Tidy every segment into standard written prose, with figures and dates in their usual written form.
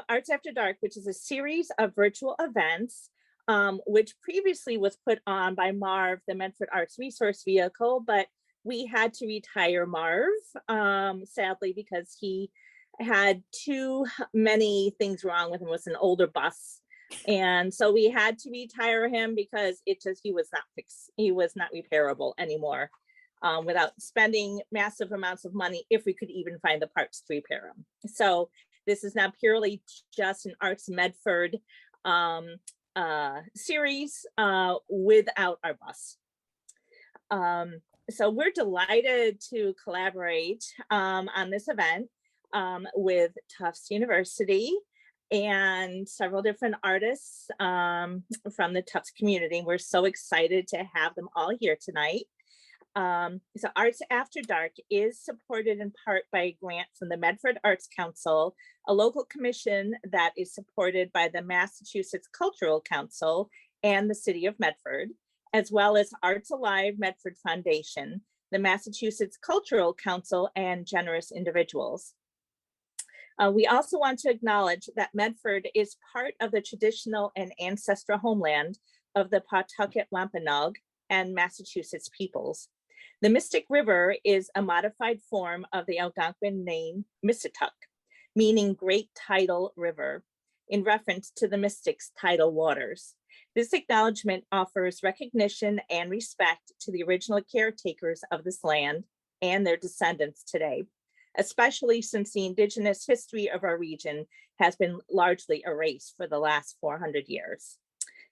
Arts After Dark, which is a series of virtual events, which previously was put on by Marv, the Medford Arts Resource Vehicle, but we had to retire Marv, sadly, because he had too many things wrong with him. It was an older bus. And so we had to retire him because he was not repairable anymore, without spending massive amounts of money if we could even find the parts to repair him. So this is now purely just an Arts Medford series without our bus. So we're delighted to collaborate on this event with Tufts University and several different artists from the Tufts community. We're so excited to have them all here tonight. So Arts After Dark is supported in part by a grant from the Medford Arts Council, a local commission that is supported by the Massachusetts Cultural Council and the City of Medford, as well as Arts Alive Medford Foundation, the Massachusetts Cultural Council, and generous individuals. We also want to acknowledge that Medford is part of the traditional and ancestral homeland of the Pawtucket Wampanoag and Massachusetts peoples. The Mystic River is a modified form of the Algonquin name Missituck, meaning Great Tidal River, in reference to the Mystic's tidal waters. This acknowledgement offers recognition and respect to the original caretakers of this land and their descendants today, especially since the Indigenous history of our region has been largely erased for the last 400 years.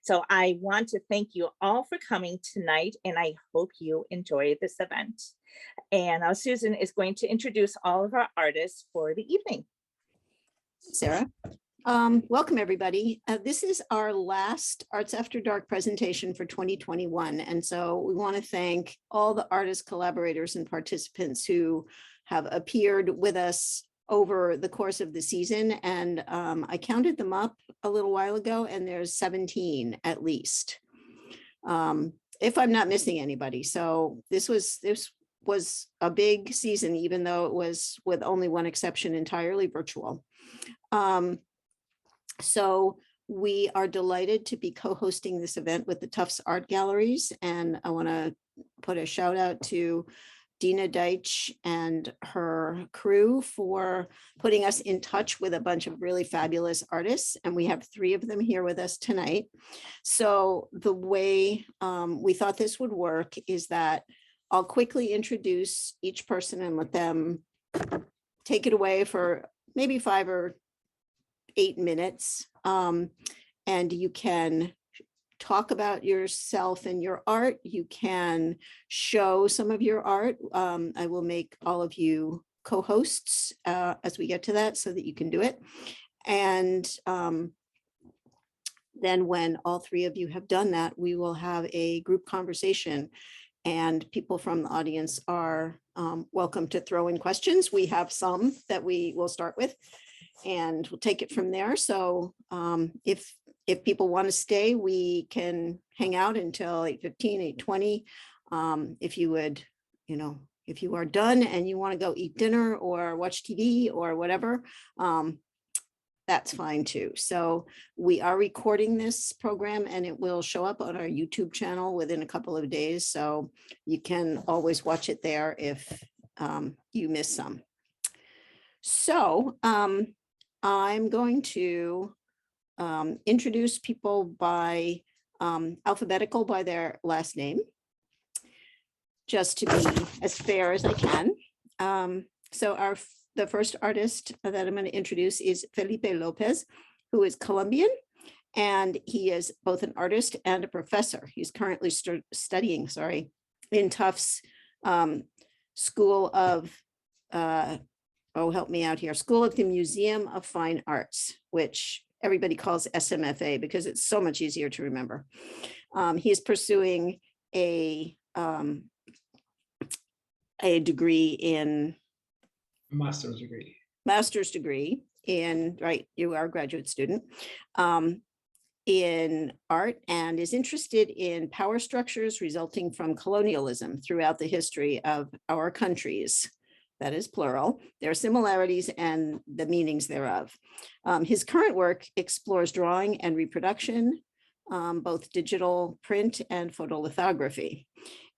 So I want to thank you all for coming tonight, and I hope you enjoy this event. And now Susan is going to introduce all of our artists for the evening. Sarah. Welcome, everybody. This is our last Arts After Dark presentation for 2021. And so we want to thank all the artists, collaborators, and participants who have appeared with us over the course of the season. And I counted them up a little while ago, and there's 17 at least, if I'm not missing anybody. So this was a big season, even though it was, with only one exception, entirely virtual. So we are delighted to be co-hosting this event with the Tufts Art Galleries. And I want to put a shout out to Dina Deitch and her crew for putting us in touch with a bunch of really fabulous artists. And we have 3 of them here with us tonight. So the way we thought this would work is that I'll quickly introduce each person and let them take it away for maybe 5 or 8 minutes. And you can talk about yourself and your art. You can show some of your art. I will make all of you co-hosts as we get to that so that you can do it. And then when all 3 of you have done that, we will have a group conversation, and people from the audience are welcome to throw in questions. We have some that we will start with, and we'll take it from there. So if people want to stay, we can hang out until 8:15, 8:20. If you would, if you are done and you want to go eat dinner or watch TV or whatever, that's fine too. So we are recording this program, and it will show up on our YouTube channel within a couple of days. So you can always watch it there if you miss some. So I'm going to introduce people by alphabetical by their last name, just to be as fair as I can. So the first artist that I'm going to introduce is Felipe Lopez, who is Colombian, and he is both an artist and a professor. He's currently studying, in Tufts School of, help me out here, School of the Museum of Fine Arts, which everybody calls SMFA because it's so much easier to remember. He is pursuing a degree in master's degree in, right, you are a graduate student, in art, and is interested in power structures resulting from colonialism throughout the history of our countries, that is plural, their similarities and the meanings thereof. His current work explores drawing and reproduction, both digital, print, and photolithography.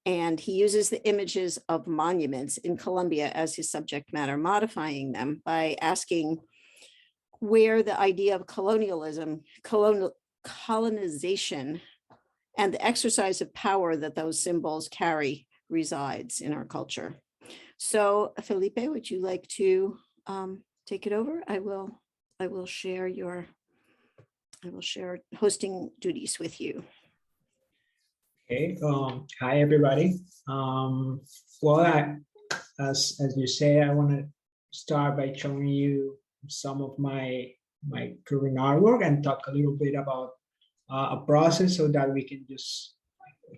And he uses the images of monuments in Colombia as his subject matter, modifying them by asking where the idea of colonialism, colonization, and the exercise of power that those symbols carry resides in our culture. So Felipe, would you like to take it over? I will share hosting duties with you. Okay. Hi everybody. Well, as you say, I want to start by showing you some of my current artwork and talk a little bit about a process so that we can just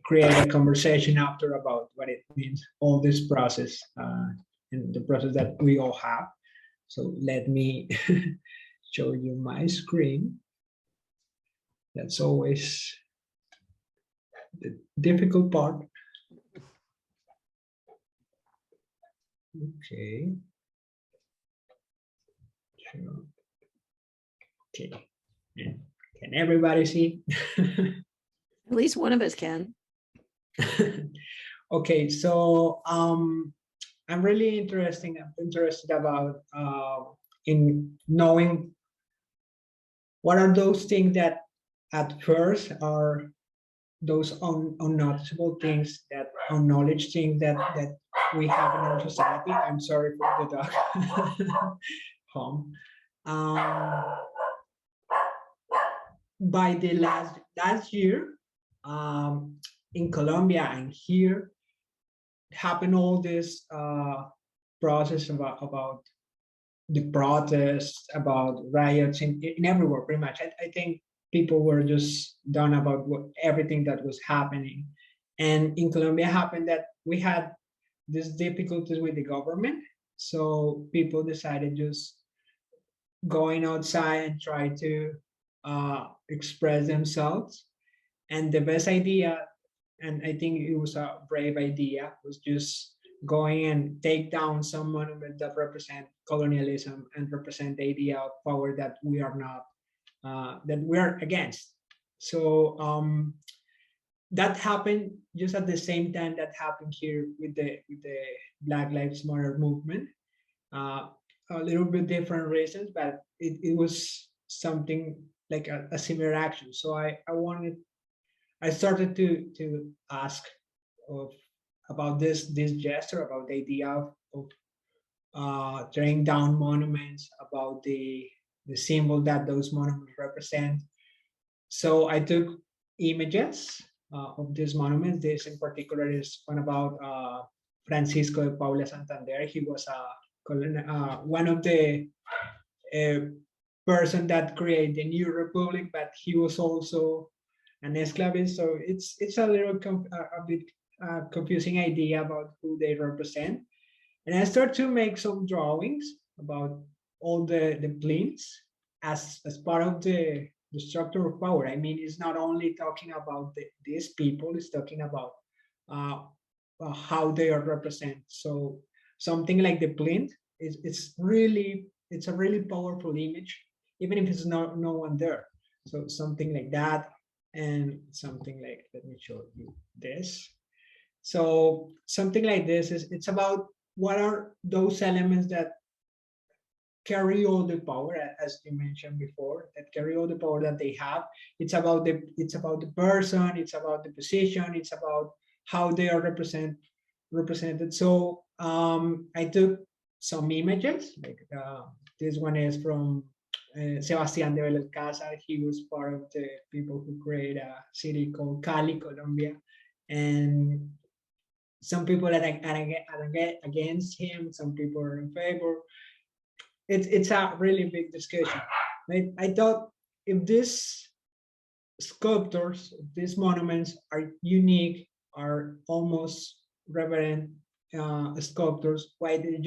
create a conversation after about what it means, all this process and the process that we all have. So let me show you my screen. That's always the difficult part. Okay. Sure. Okay. Can everybody see? At least one of us can. Okay, so I'm really interested about in knowing what are those things that at first are those unnoticeable things, that unknowledged things that we have in our society. I'm sorry for the dog home. By the last year, in Colombia and here happened all this process about the protests, about riots in everywhere, pretty much. I think people were just done about everything that was happening. And in Colombia happened that we had these difficulties with the government. So people decided just going outside and try to express themselves. And the best idea, and I think it was a brave idea, was just going and take down some monuments that represent colonialism and represent the idea of power that we are not, that we are against. So that happened just at the same time that happened here with the Black Lives Matter movement. A little bit different reasons, but it was something like a similar action. So I started to ask about this gesture, about the idea of tearing down monuments, about the symbol that those monuments represent. So I took images of these monuments. This in particular is one about Francisco de Paula Santander. He was one of the person that created the new republic, but he was also an esclavist. So it's a little a bit confusing idea about who they represent. And I started to make some drawings about all the plinths as part of the structure of power. I mean, it's not only talking about these people, it's talking about how they are represented. So something like the plinth it's a really powerful image, even if it's no one there. So something like that, and something like, let me show you this. So something like this it's about what are those elements that carry all the power, as you mentioned before, that carry all the power that they have. It's about the person, it's about the position, it's about how they are represented. So I took some images, like this one is from Sebastián de Belalcázar. He was part of the people who created a city called Cali, Colombia, and some people are against him, some people are in favor. It's a really big discussion. I thought if these sculptures, these monuments are unique, are almost reverent sculptors, why they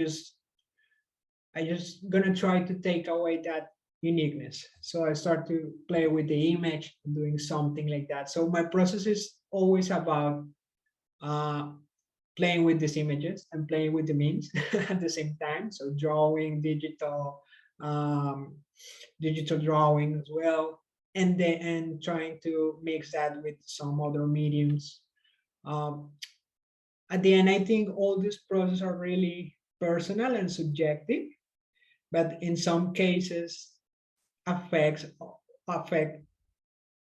I just gonna try to take away that uniqueness. So I start to play with the image, doing something like that. So my process is always about playing with these images and playing with the means at the same time. So drawing, digital drawing as well, and trying to mix that with some other mediums. Um, at the end, I think all these processes are really personal and subjective, but in some cases affect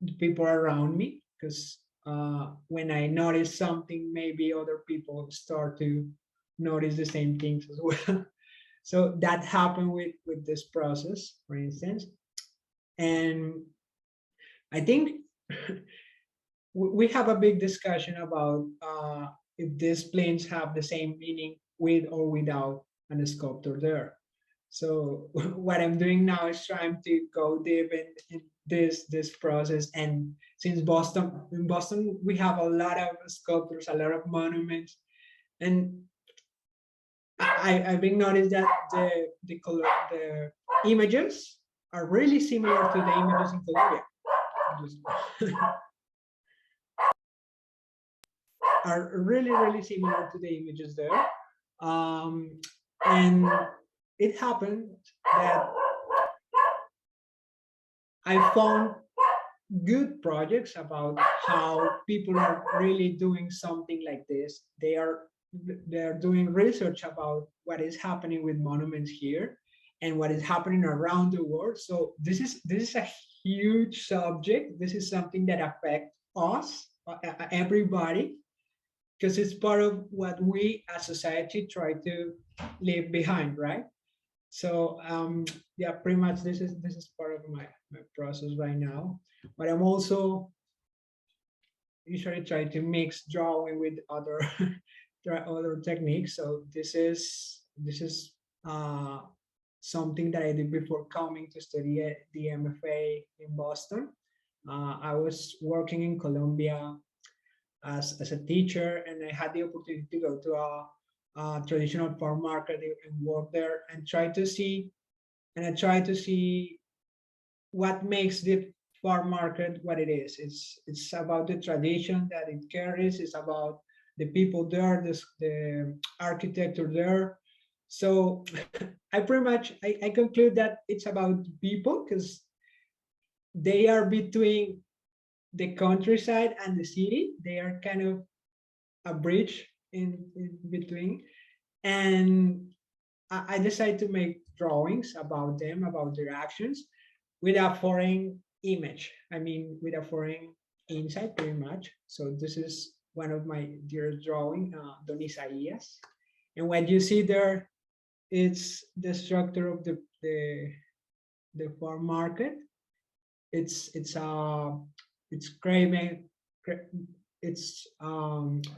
the people around me, because when I notice something, maybe other people start to notice the same things as well. So that happened with this process, for instance. And I think we have a big discussion about if these planes have the same meaning with or without a sculptor there. So what I'm doing now is trying to go deep in this process. And since in Boston, we have a lot of sculptures, a lot of monuments, and I've been noticed that the images are really similar to the images in Colombia. Are really similar to the images there. And it happened that I found good projects about how people are really doing something like this. They're doing research about what is happening with monuments here and what is happening around the world. So this is a huge subject. This is something that affects us, everybody, because it's part of what we as society try to leave behind, right? So yeah, pretty much this is part of my process right now. But I'm also usually trying to mix drawing with other other techniques. So this is something that I did before coming to study at the MFA in Boston. I was working in Colombia as a teacher, and I had the opportunity to go to a traditional farm market and work there and try to see what makes the farm market what it is. It's about the tradition that it carries. It's about the people there, the architecture there. So I pretty much I conclude that it's about people, because they are between the countryside and the city. They are kind of a bridge in between. And I decided to make drawings about them, about their actions, with a foreign image. I mean, with a foreign insight, pretty much. So this is one of my dearest drawing, Don Isaías. And what you see there, it's the structure of the farm market. It's carving, it's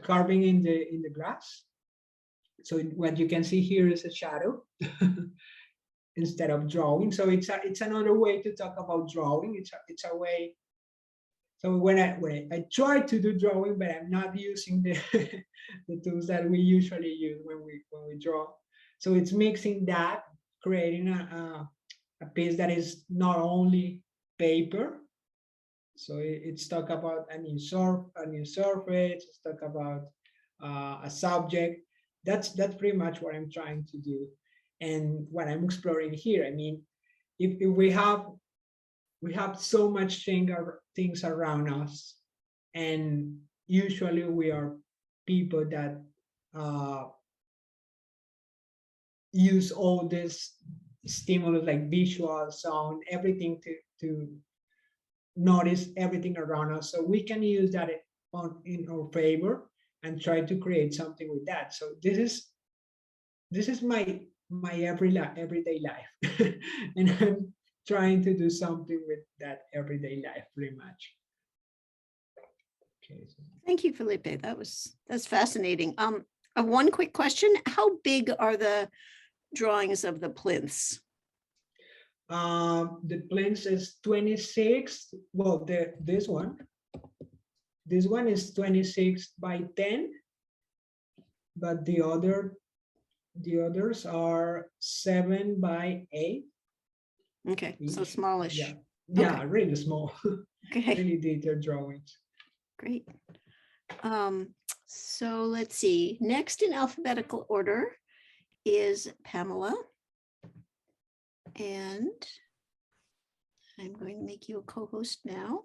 carving in the grass. So what you can see here is a shadow instead of drawing. So it's another way to talk about drawing. It's a way. So when I try to do drawing, but I'm not using the the tools that we usually use when we draw. So it's mixing that, creating a piece that is not only paper. So it's talk about a new surface. It's talk about a subject. That's pretty much what I'm trying to do, and what I'm exploring here. I mean, if we have so much things around us, and usually we are people that use all this stimulus like visual, sound, everything to notice everything around us, so we can use that in our favor and try to create something with that. So this is my everyday life, and I'm trying to do something with that everyday life, pretty much. Okay. Thank you, Felipe. That's fascinating. One quick question: how big are the drawings of the plinths? The plinth is 26. Well, this one is 26 by 10, but the others are 7 by 8. Okay, so each. smallish. Yeah, Okay. really small. Okay, Really detailed drawings. great. So let's see, next in alphabetical order is Pamela. And I'm going to make you a co-host now.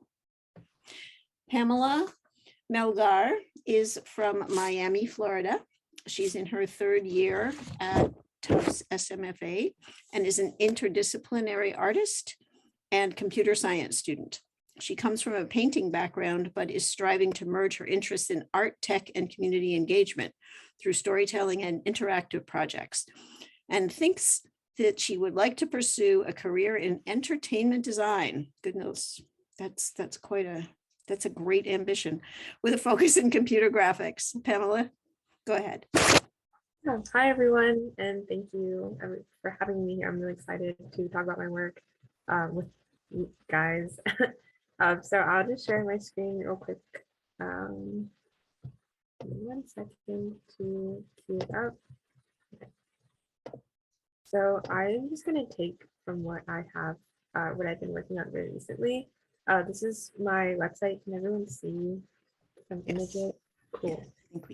Pamela Melgar is from Miami, Florida. She's in her third year at Tufts SMFA and is an interdisciplinary artist and computer science student. She comes from a painting background, but is striving to merge her interests in art, tech, and community engagement through storytelling and interactive projects, and thinks that she would like to pursue a career in entertainment design. Goodness, that's a great ambition, with a focus in computer graphics. Pamela, go ahead. Hi, everyone, and thank you for having me here. I'm really excited to talk about my work with you guys. So I'll just share my screen real quick. Give me 1 second to queue it up. Okay. So I'm just going to take from what I have, what I've been working on very recently. This is my website. Can everyone see some images? Cool.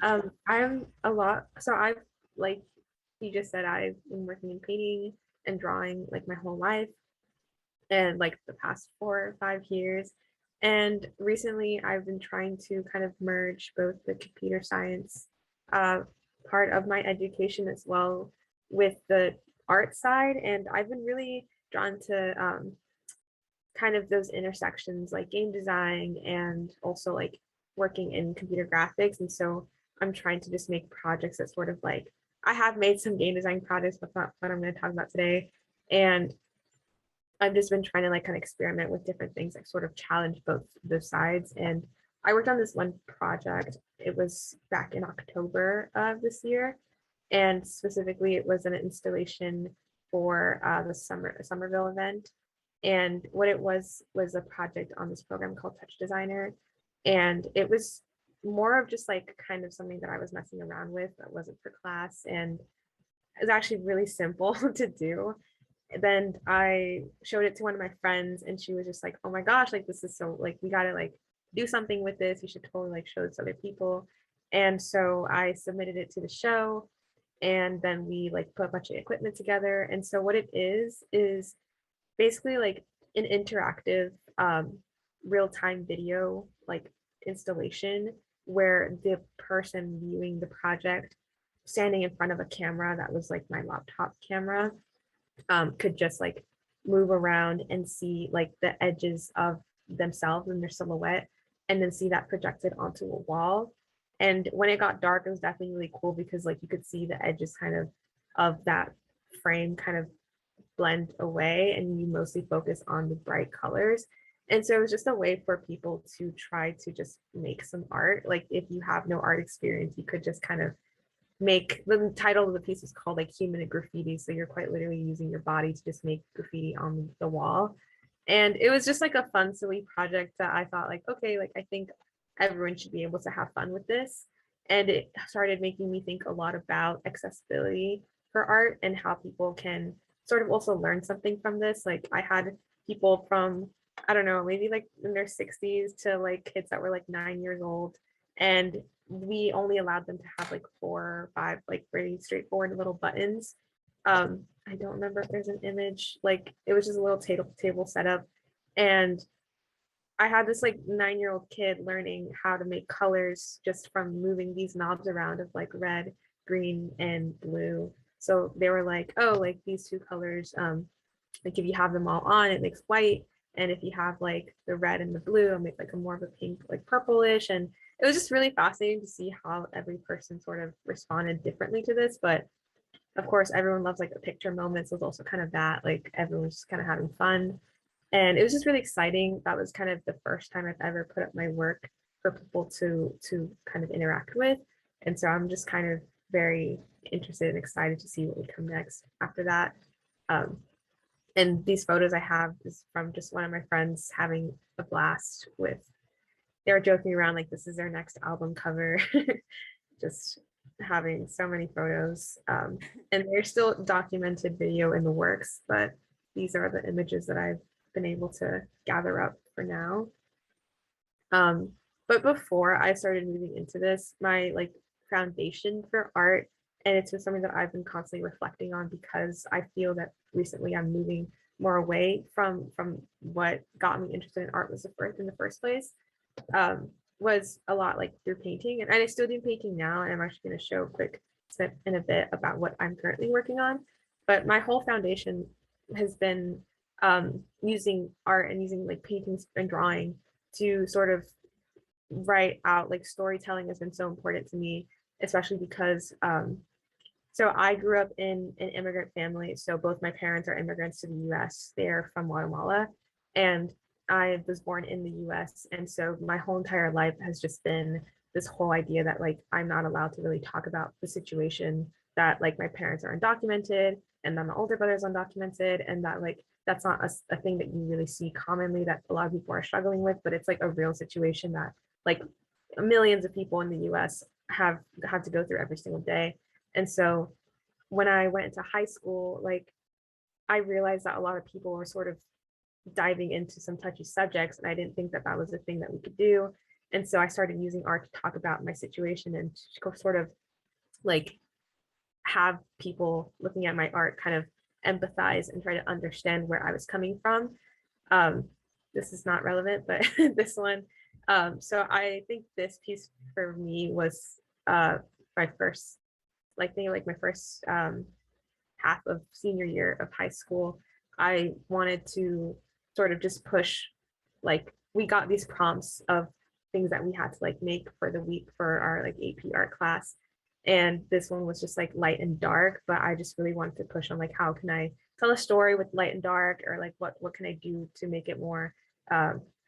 I'm a lot. So I've, like you just said, I've been working in painting and drawing like my whole life, and like the past 4 or 5 years. And recently I've been trying to kind of merge both the computer science part of my education as well with the art side. And I've been really drawn to kind of those intersections like game design and also like working in computer graphics. And so I'm trying to just make projects that sort of like, I have made some game design projects, but that's not what I'm going to talk about today. And I've just been trying to like kind of experiment with different things, like sort of challenge both those sides. And I worked on this one project. It was back in October of this year. And specifically, it was an installation for the Somerville event. And what it was a project on this program called Touch Designer. And it was more of just like kind of something that I was messing around with that wasn't for class. And it was actually really simple to do. Then I showed it to one of my friends and she was just like, oh my gosh, like this is so like, we gotta like do something with this. You should totally like show this to other people. And so I submitted it to the show, and then we like put a bunch of equipment together. And so what it is basically like an interactive real-time video like installation where the person viewing the project standing in front of a camera that was like my laptop camera could just like move around and see like the edges of themselves and their silhouette, and then see that projected onto a wall. And when it got dark, it was definitely really cool because like you could see the edges kind of that frame kind of blend away, and you mostly focus on the bright colors. And so it was just a way for people to try to just make some art. Like if you have no art experience, you could just kind of make, the title of the piece is called like Human Graffiti, so you're quite literally using your body to just make graffiti on the wall. And it was just like a fun silly project that I thought like, okay, like I think everyone should be able to have fun with this. And it started making me think a lot about accessibility for art and how people can sort of also learn something from this. Like I had people from, I don't know, maybe like in their 60s to like kids that were like 9 years old, and we only allowed them to have like 4 or 5 like very straightforward little buttons. I don't remember if there's an image. Like it was just a little table setup, and I had this like 9-year-old kid learning how to make colors just from moving these knobs around of like red, green, and blue. So they were like, oh, like these 2 colors, like if you have them all on, it makes white. And if you have like the red and the blue, it'll make like a more of a pink, like purplish. And it was just really fascinating to see how every person sort of responded differently to this. But of course, everyone loves like a picture moment. So it's also kind of that, like everyone's just kind of having fun. And it was just really exciting. That was kind of the first time I've ever put up my work for people to kind of interact with. And so I'm just kind of very interested and excited to see what would come next after that. And these photos I have is from just one of my friends having a blast with, they were joking around like this is their next album cover, just having so many photos. And there's still documented video in the works, but these are the images that I've been able to gather up for now. But before I started moving into this, my like foundation for art, and it's been something that I've been constantly reflecting on because I feel that recently I'm moving more away from what got me interested in art was the first in the first place. Was a lot like through painting, and I still do painting now, and I'm actually going to show a quick snip in a bit about what I'm currently working on. But my whole foundation has been using art and using like paintings and drawing to sort of write out like storytelling has been so important to me, especially because so I grew up in an immigrant family. So both my parents are immigrants to the US. They're from Guatemala. And I was born in the US. And so my whole entire life has just been this whole idea that like I'm not allowed to really talk about the situation, that like my parents are undocumented and then my older brother is undocumented, and that like that's not a thing that you really see commonly that a lot of people are struggling with, but it's like a real situation that like millions of people in the US have to go through every single day. And so when I went into high school, like I realized that a lot of people were sort of diving into some touchy subjects, and I didn't think that that was a thing that we could do. And so I started using art to talk about my situation and to sort of like have people looking at my art kind of empathize and try to understand where I was coming from. Um, this is not relevant, but this one. So I think this piece for me was my first, like maybe like my first half of senior year of high school. I wanted to sort of just push, like we got these prompts of things that we had to like make for the week for our like AP art class. And this one was just like light and dark, but I just really wanted to push on like how can I tell a story with light and dark, or like what can I do to make it more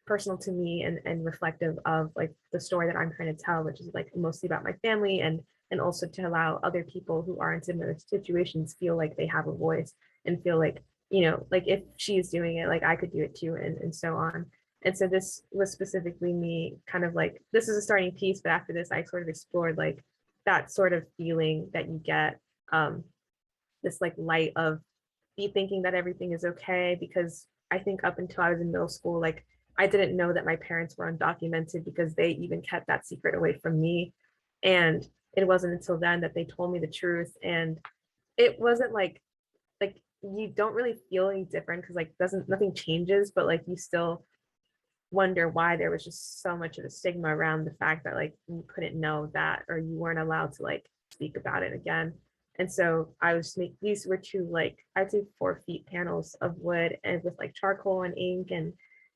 personal to me and reflective of like the story that I'm trying to tell, which is like mostly about my family, and also to allow other people who are in similar situations feel like they have a voice and feel like, you know, like if she's doing it, like I could do it too, and so on. And so this was specifically me kind of like, this is a starting piece, but after this I sort of explored like that sort of feeling that you get, this like light of be thinking that everything is okay, because I think up until I was in middle school, like I didn't know that my parents were undocumented because they even kept that secret away from me. And it wasn't until then that they told me the truth. And it wasn't like you don't really feel any different because like doesn't nothing changes, but like you still wonder why there was just so much of a stigma around the fact that like you couldn't know that, or you weren't allowed to like speak about it again. And so I was make these were two like I'd say 4 feet panels of wood and with like charcoal and ink,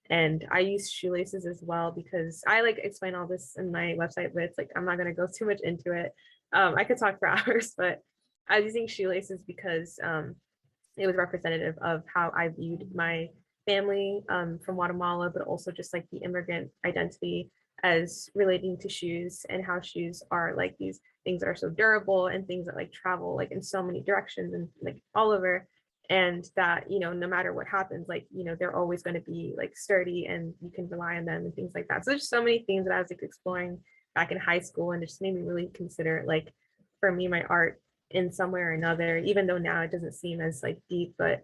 and I used shoelaces as well because I like explain all this in my website, but it's like I'm not gonna go too much into it. I could talk for hours, but I was using shoelaces because it was representative of how I viewed my family from Guatemala, but also just like the immigrant identity as relating to shoes, and how shoes are like these things that are so durable and things that like travel like in so many directions and like all over. And that, you know, no matter what happens, like, you know, they're always going to be like sturdy and you can rely on them and things like that. So there's so many things that I was like exploring back in high school, and it just made me really consider like for me, my art in some way or another, even though now it doesn't seem as like deep, but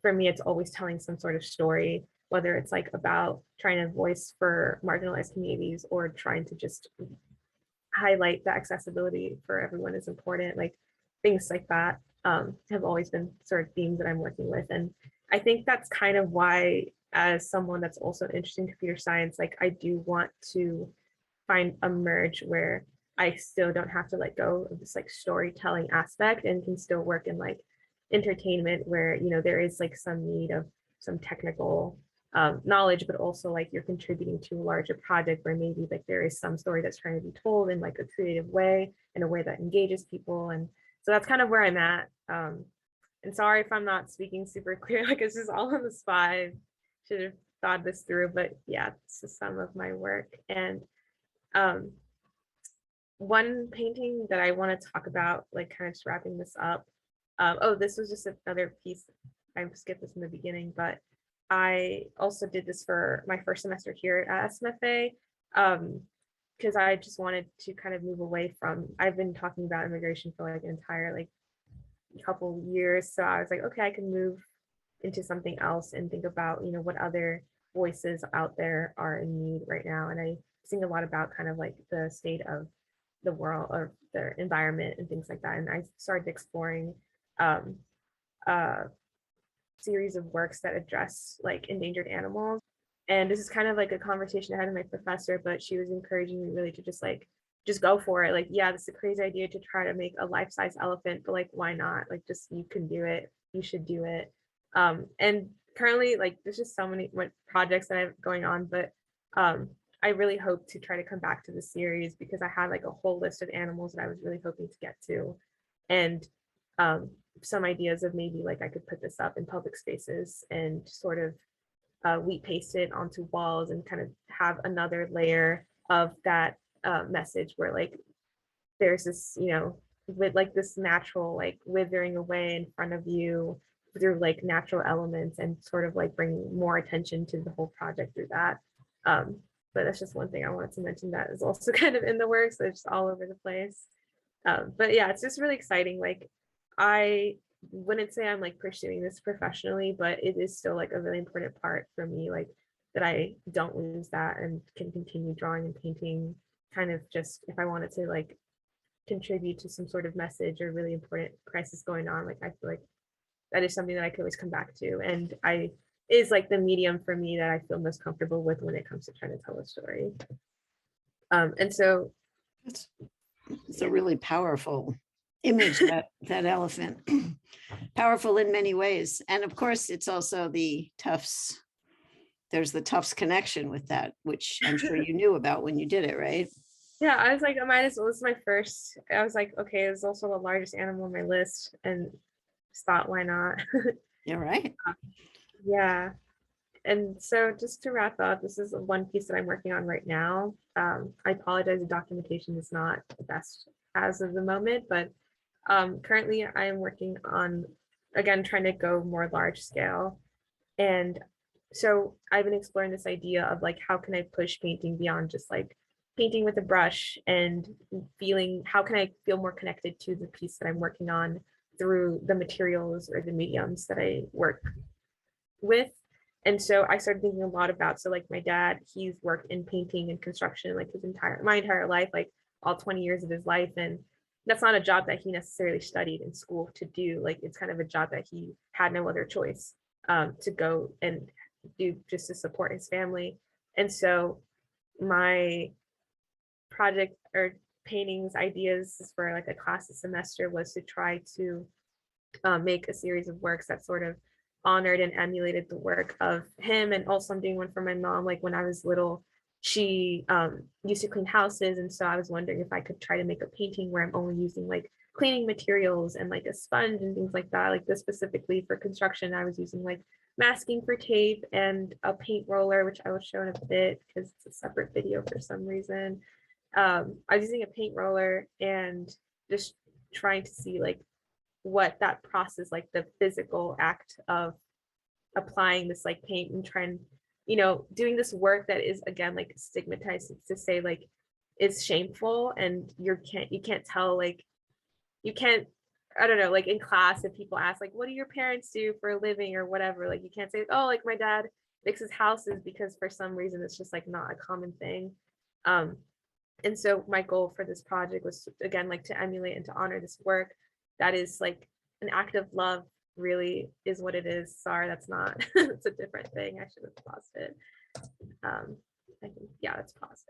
for me, it's always telling some sort of story, whether it's like about trying to voice for marginalized communities or trying to just highlight that accessibility for everyone is important. Like things like that have always been sort of themes that I'm working with. And I think that's kind of why, as someone that's also interested in computer science, like I do want to find a merge where I still don't have to let go of this like storytelling aspect and can still work in like entertainment where, you know, there is like some need of some technical knowledge, but also like you're contributing to a larger project where maybe like there is some story that's trying to be told in like a creative way, in a way that engages people. And so that's kind of where I'm at. And sorry if I'm not speaking super clear, like it's just all on the spot. I should have thought this through, but yeah, this is some of my work. And um, one painting that I want to talk about, like kind of just wrapping this up. Oh, this was just another piece. I skipped this in the beginning, but I also did this for my first semester here at SMFA because I just wanted to kind of move away from, I've been talking about immigration for like an entire like couple years. So I was like, okay, I can move into something else and think about, you know, what other voices out there are in need right now. And I seeing a lot about kind of like the state of the world or the environment and things like that. And I started exploring a series of works that address like endangered animals. And this is kind of like a conversation I had with my professor, but she was encouraging me really to just go for it. Like, yeah, this is a crazy idea to try to make a life-size elephant, but like, why not? Like, just you can do it. You should do it. And currently, like, there's just so many projects that I have going on, but I really hope to try to come back to the series because I had like a whole list of animals that I was really hoping to get to, and some ideas of maybe like I could put this up in public spaces and sort of wheat paste it onto walls and kind of have another layer of that message where like there's this, you know, with like this natural like withering away in front of you through like natural elements and sort of like bring more attention to the whole project through that. But that's just one thing I wanted to mention that is also kind of in the works. So it's just all over the place. But yeah, it's just really exciting. Like I wouldn't say I'm like pursuing this professionally, but it is still like a really important part for me, like that I don't lose that and can continue drawing and painting kind of just if I wanted to like contribute to some sort of message or really important crisis going on, like I feel like that is something that I could always come back to. And I is like the medium for me that I feel most comfortable with when it comes to trying to tell a story. And so it's a really powerful image, that elephant. Powerful in many ways. And of course, it's also the Tufts. There's the Tufts connection with that, which I'm sure you knew about when you did it, right? yeah, I was like, I might as well, this is my first. I was like, okay, it's also the largest animal on my list, and just thought, why not? You're right. Yeah. And so just to wrap up, this is one piece that I'm working on right now. I apologize, the documentation is not the best as of the moment, but currently I am working on, again, trying to go more large scale. And so I've been exploring this idea of like, how can I push painting beyond just like painting with a brush and feeling, how can I feel more connected to the piece that I'm working on through the materials or the mediums that I work with. And so I started thinking a lot about, so like my dad, he's worked in painting and construction like my entire life, like all 20 years of his life. And that's not a job that he necessarily studied in school to do. Like it's kind of a job that he had no other choice to go and do just to support his family. And so my project or paintings ideas for like a class this semester was to try to make a series of works that sort of honored and emulated the work of him. And also I'm doing one for my mom. Like when I was little, she used to clean houses. And so I was wondering if I could try to make a painting where I'm only using like cleaning materials and like a sponge and things like that. Like this specifically for construction, I was using like masking for tape and a paint roller, which I will show in a bit because it's a separate video for some reason. I was using a paint roller and just trying to see like what that process, like the physical act of applying this like paint and trying, you know, doing this work that is again like stigmatized to say like it's shameful and you can't tell like you can't, I don't know, like in class if people ask like what do your parents do for a living or whatever, like you can't say, oh, like my dad fixes houses because for some reason it's just like not a common thing. And so my goal for this project was again like to emulate and to honor this work that is like an act of love, really is what it is. Sorry, that's not it's a different thing. I should have paused it. I think yeah, that's paused.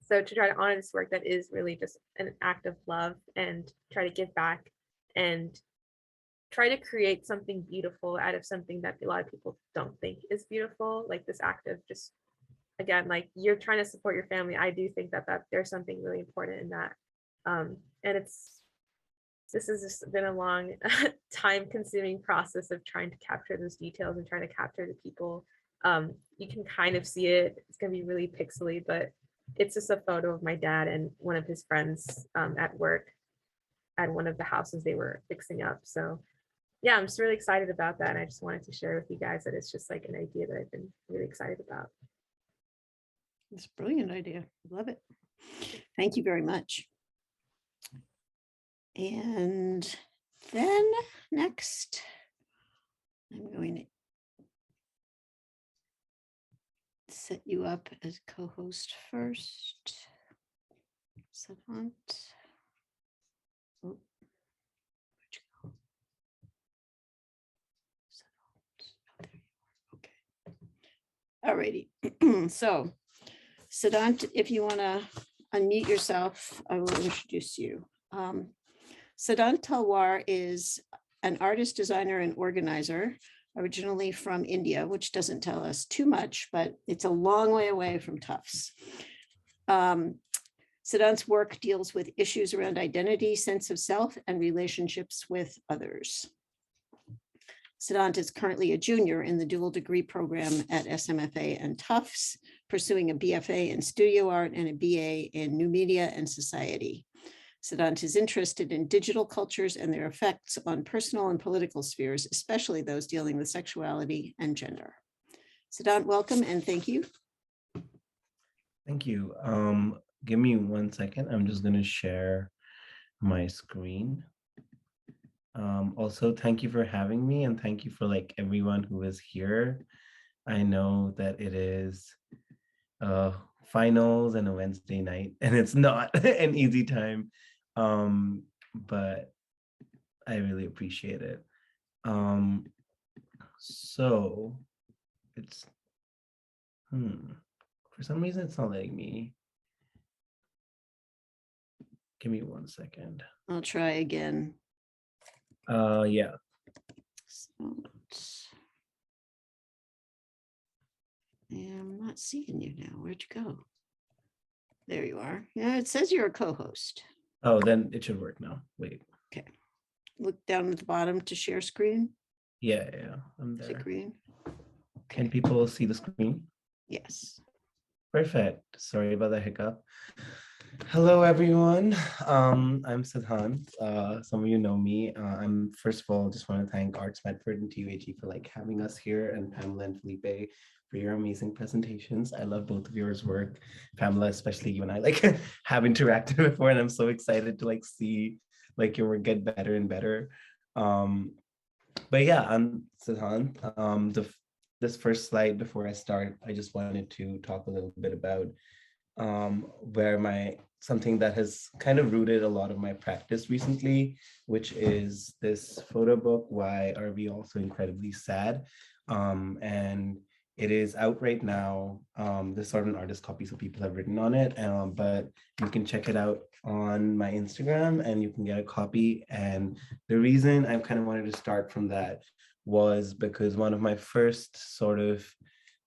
So to try to honor this work that is really just an act of love and try to give back and try to create something beautiful out of something that a lot of people don't think is beautiful, like this act of just again, like you're trying to support your family. I do think that there's something really important in that. And this has just been a long time consuming process of trying to capture those details and trying to capture the people. You can kind of see it. It's going to be really pixely, but it's just a photo of my dad and one of his friends at work at one of the houses they were fixing up. So yeah, I'm just really excited about that. And I just wanted to share with you guys that it's just like an idea that I've been really excited about. It's a brilliant idea. Love it. Thank you very much. And then next, I'm going to set you up as co-host first. Siddhant. Oh, where'd you go? Siddhant. Oh, there you are. Okay. Alrighty. So, Siddhant, if you want to unmute yourself, I will introduce you. Siddhant Talwar is an artist, designer, and organizer, originally from India, which doesn't tell us too much, but it's a long way away from Tufts. Siddhant's work deals with issues around identity, sense of self, and relationships with others. Siddhant is currently a junior in the dual degree program at SMFA and Tufts, pursuing a BFA in studio art and a BA in new media and society. Siddhant is interested in digital cultures and their effects on personal and political spheres, especially those dealing with sexuality and gender. Siddhant, welcome and thank you. Thank you. Give me 1 second. I'm just going to share my screen. Also, thank you for having me, and thank you for everyone who is here. I know that it is finals and a Wednesday night, and it's not an easy time, but I really appreciate it. So it's for some reason it's not letting me. Give me 1 second. I'll try again. Yeah. So, I'm not seeing you now. Where'd you go? There you are. Yeah, it says you're a co-host. Oh, then it should work now. Wait. Okay. Look down at the bottom to share screen. Yeah, I'm Is it there. green? Can people see the screen? Yes. Perfect. Sorry about the hiccup. Hello, everyone. I'm Siddhant. Some of you know me. I'm first of all just want to thank Arts Medford and TUAG for having us here, and Pamela and Felipe for your amazing presentations. I love both of yours work. Pamela, especially you and I have interacted before, and I'm so excited to see your work get better and better. But yeah, I'm Siddhant. This first slide before I start, I just wanted to talk a little bit about where something that has kind of rooted a lot of my practice recently, which is this photo book, Why Are We All So Incredibly Sad? And it is out right now. There's sort of an artist copy, so people have written on it, but you can check it out on my Instagram and you can get a copy. And the reason I kind of wanted to start from that was because one of my first sort of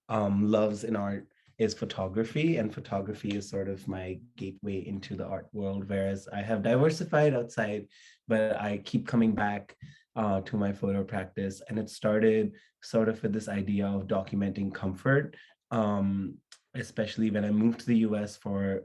loves in art is photography, and photography is sort of my gateway into the art world, whereas I have diversified outside, but I keep coming back to my photo practice. And it started sort of with this idea of documenting comfort, especially when I moved to the US for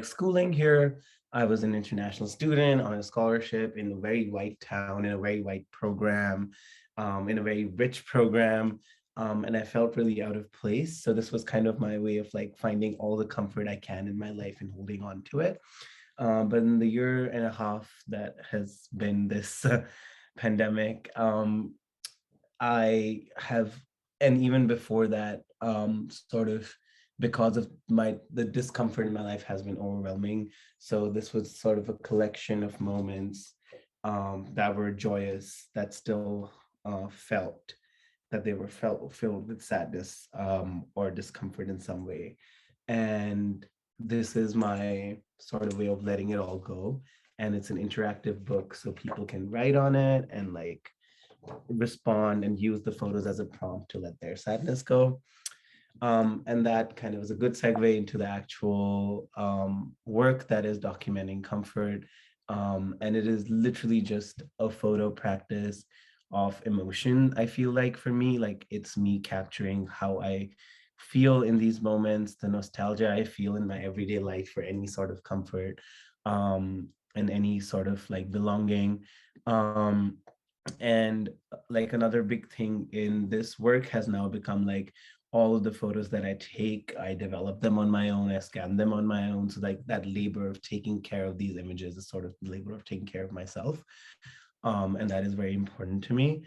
schooling here. I was an international student on a scholarship in a very white town, in a very white program, in a very rich program. And I felt really out of place. So this was kind of my way of finding all the comfort I can in my life and holding on to it. But in the year and a half that has been this pandemic, I have, and even before that, sort of because of the discomfort in my life has been overwhelming. So this was sort of a collection of moments that were joyous, that still felt that they were filled with sadness or discomfort in some way. And this is my sort of way of letting it all go. And it's an interactive book, so people can write on it and respond and use the photos as a prompt to let their sadness go. And that kind of is a good segue into the actual work that is documenting comfort. And it is literally just a photo practice of emotion. I feel for me, it's me capturing how I feel in these moments, the nostalgia I feel in my everyday life for any sort of comfort, and any sort of belonging. And another big thing in this work has now become all of the photos that I take, I develop them on my own, I scan them on my own. So that labor of taking care of these images is sort of the labor of taking care of myself. And that is very important to me.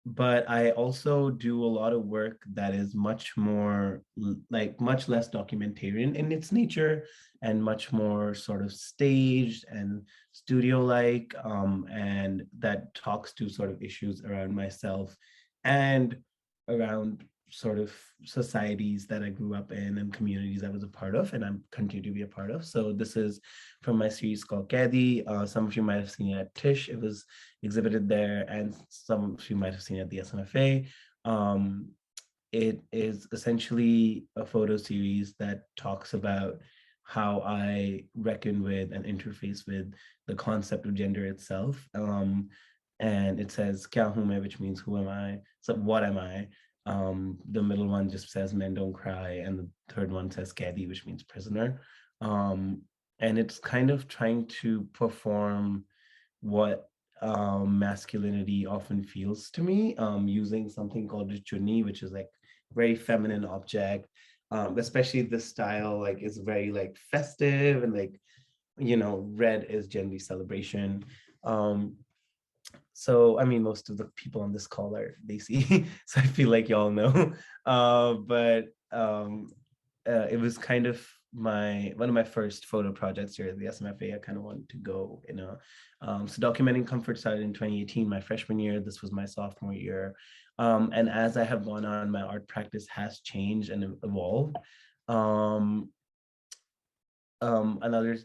but I also do a lot of work that is much more like much less documentarian in its nature and much more sort of staged and studio-like, and that talks to sort of issues around myself and around sort of societies that I grew up in and communities I was a part of and I'm continue to be a part of. So this is from my series called Kedi. Some of you might have seen it at Tish. It was exhibited there, and some of you might have seen it at the SMFA. It is essentially a photo series that talks about how I reckon with and interface with the concept of gender itself. And it says "Kya hu main," which means who am I? So what am I? The middle one just says "Men don't cry," and the third one says "Kedi," which means prisoner. Um, and it's kind of trying to perform what masculinity often feels to me, using something called a chunni, which is like very feminine object. Especially this style, like is very like festive and like, you know, red is generally celebration. Um, so I mean, most of the people on this call are Desi, so I feel like y'all know. But it was kind of one of my first photo projects here at the SMFA. I kind of wanted to go, you know. So documenting comfort started in 2018, my freshman year. This was my sophomore year. And as I have gone on, my art practice has changed and evolved. Um, Another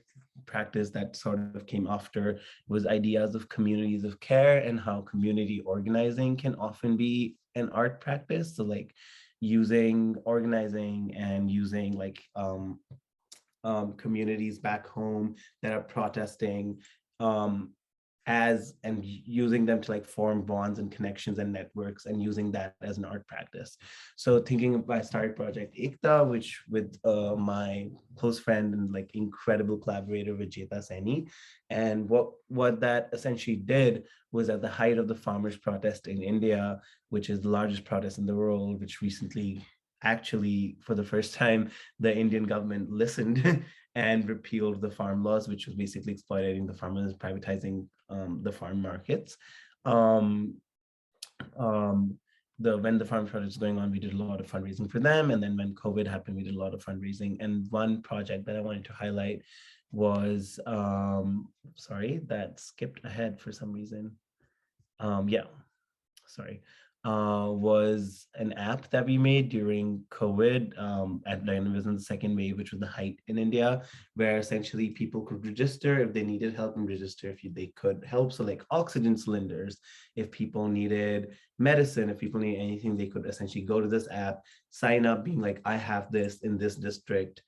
practice that sort of came after was ideas of communities of care and how community organizing can often be an art practice. So like using organizing and using like communities back home that are protesting, as and using them to like form bonds and connections and networks and using that as an art practice. So thinking of my started project Ikta, which with my close friend and like incredible collaborator Vijeta Seni. And what that essentially did was at the height of the farmers protest in India, which is the largest protest in the world, which recently actually for the first time the Indian government listened and repealed the farm laws, which was basically exploiting the farmers, privatizing the farm markets. Um, when the farm project was going on, we did a lot of fundraising for them. And then when COVID happened, we did a lot of fundraising. And one project that I wanted to highlight was, sorry, that skipped ahead for some reason. Yeah, sorry, was an app that we made during COVID, at when it was in the second wave, which was the height in India, where essentially people could register if they needed help and register if they could help. So like oxygen cylinders, if people needed medicine, if people need anything, they could essentially go to this app, sign up being like, I have this in this district.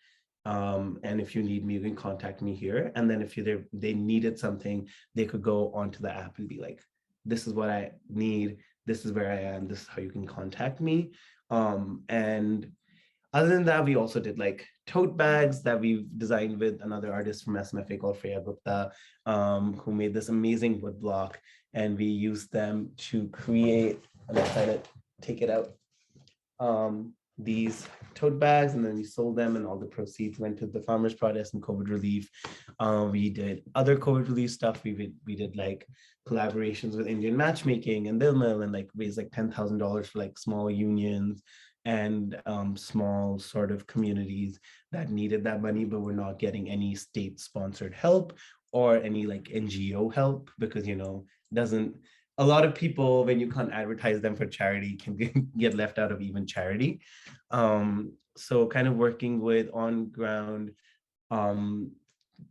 And if you need me, you can contact me here. And then if they needed something, they could go onto the app and be like, this is what I need, this is where I am, this is how you can contact me. And other than that, we also did like tote bags that we've designed with another artist from SMFA called Freya Gupta, who made this amazing wood block. And we used them to create, I'm trying to take it out, these tote bags, and then we sold them and all the proceeds went to the farmers protest and COVID relief. We did other COVID relief stuff. We did like collaborations with Indian matchmaking and Dil Mill and like raised like $10,000 for like small unions and small sort of communities that needed that money but were not getting any state sponsored help or any like NGO help, because you know doesn't a lot of people, when you can't advertise them for charity, can get left out of even charity. So kind of working with on ground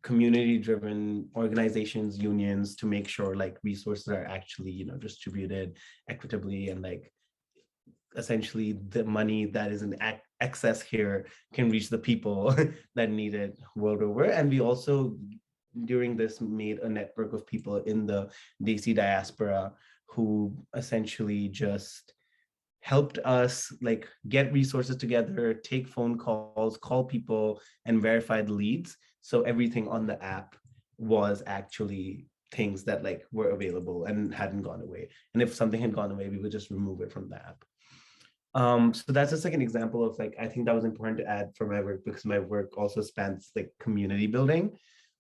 community driven organizations, unions, to make sure like resources are actually, you know, distributed equitably, and like essentially the money that is in excess here can reach the people that need it world over. And we also during this made a network of people in the Desi diaspora who essentially just helped us like get resources together, take phone calls, call people, and verify the leads. So everything on the app was actually things that like were available and hadn't gone away. And if something had gone away, we would just remove it from the app. So that's a second example of like, I think that was important to add for my work, because my work also spans like community building.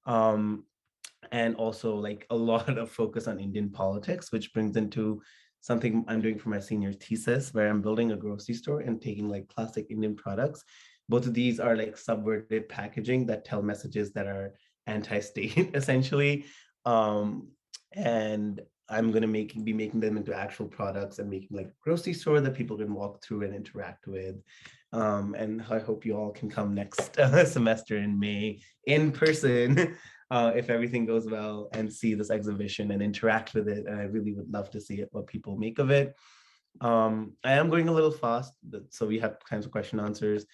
And also like a lot of focus on Indian politics, which brings into something I'm doing for my senior thesis, where I'm building a grocery store and taking like classic Indian products. Both of these are like subverted packaging that tell messages that are anti-state essentially. Um, and I'm going to be making them into actual products and making like a grocery store that people can walk through and interact with. And I hope you all can come next semester in May in person, if everything goes well, and see this exhibition and interact with it. And I really would love to see it, what people make of it. I am going a little fast, so we have times for question answers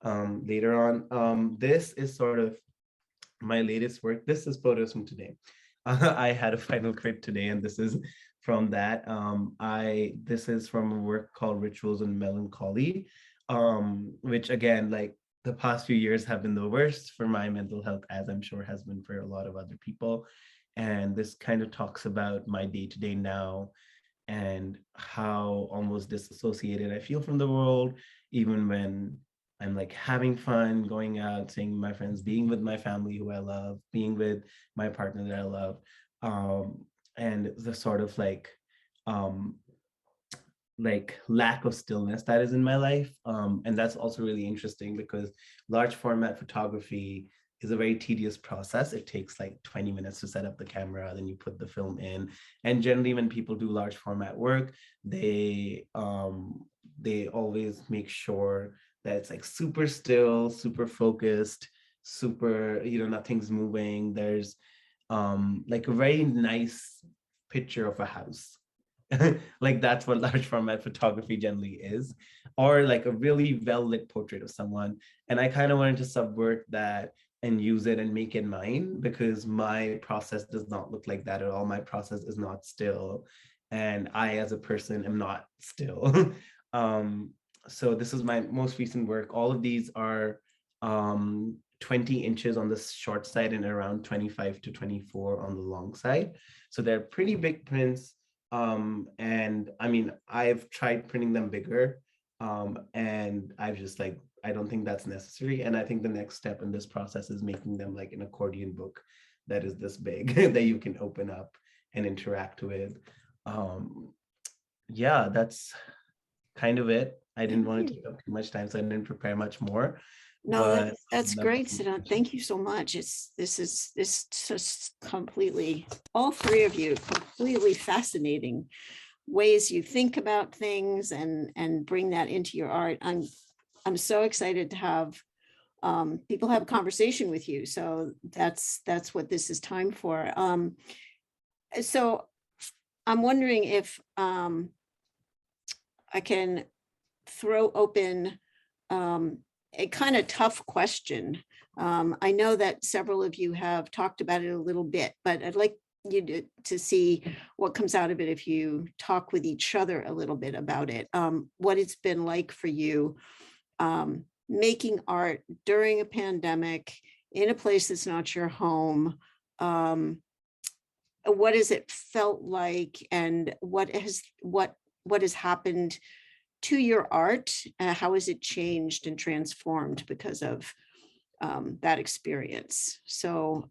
later on. This is sort of my latest work. This is photos from today. I had a final crit today, and this is from that. This is from a work called Rituals and Melancholy, which again, like the past few years have been the worst for my mental health, as I'm sure has been for a lot of other people. And this kind of talks about my day-to-day now and how almost disassociated I feel from the world, even when I'm like having fun, going out, seeing my friends, being with my family who I love, being with my partner that I love, and the sort of um, like lack of stillness that is in my life. And that's also really interesting because large format photography is a very tedious process. It takes like 20 minutes to set up the camera, then you put the film in. And generally when people do large format work, they always make sure that it's like super still, super focused, super, nothing's moving. There's like a very nice picture of a house. Like that's what large format photography generally is, or like a really well lit portrait of someone. And I kind of wanted to subvert that and use it and make it mine, because my process does not look like that at all. My process is not still, and I as a person am not still. So this is my most recent work. All of these are 20 inches on the short side and around 25 to 24 on the long side. So they're pretty big prints. And I mean, I've tried printing them bigger, and I've just like, I don't think that's necessary. And I think the next step in this process is making them like an accordion book that is this big that you can open up and interact with. Yeah, that's kind of it. I didn't want to take up too much time, so I didn't prepare much more. No, But that's great, Siddhant. Thank you so much. This just completely, all three of you, completely fascinating ways you think about things and bring that into your art. I'm so excited to have people have a conversation with you. So that's what this is time for. So I'm wondering if I can throw open a kind of tough question. I know that several of you have talked about it a little bit, but I'd like you to see what comes out of it if you talk with each other a little bit about it. What it's been like for you making art during a pandemic in a place that's not your home. What has it felt like, and what has happened to your art? How has it changed and transformed because of that experience? So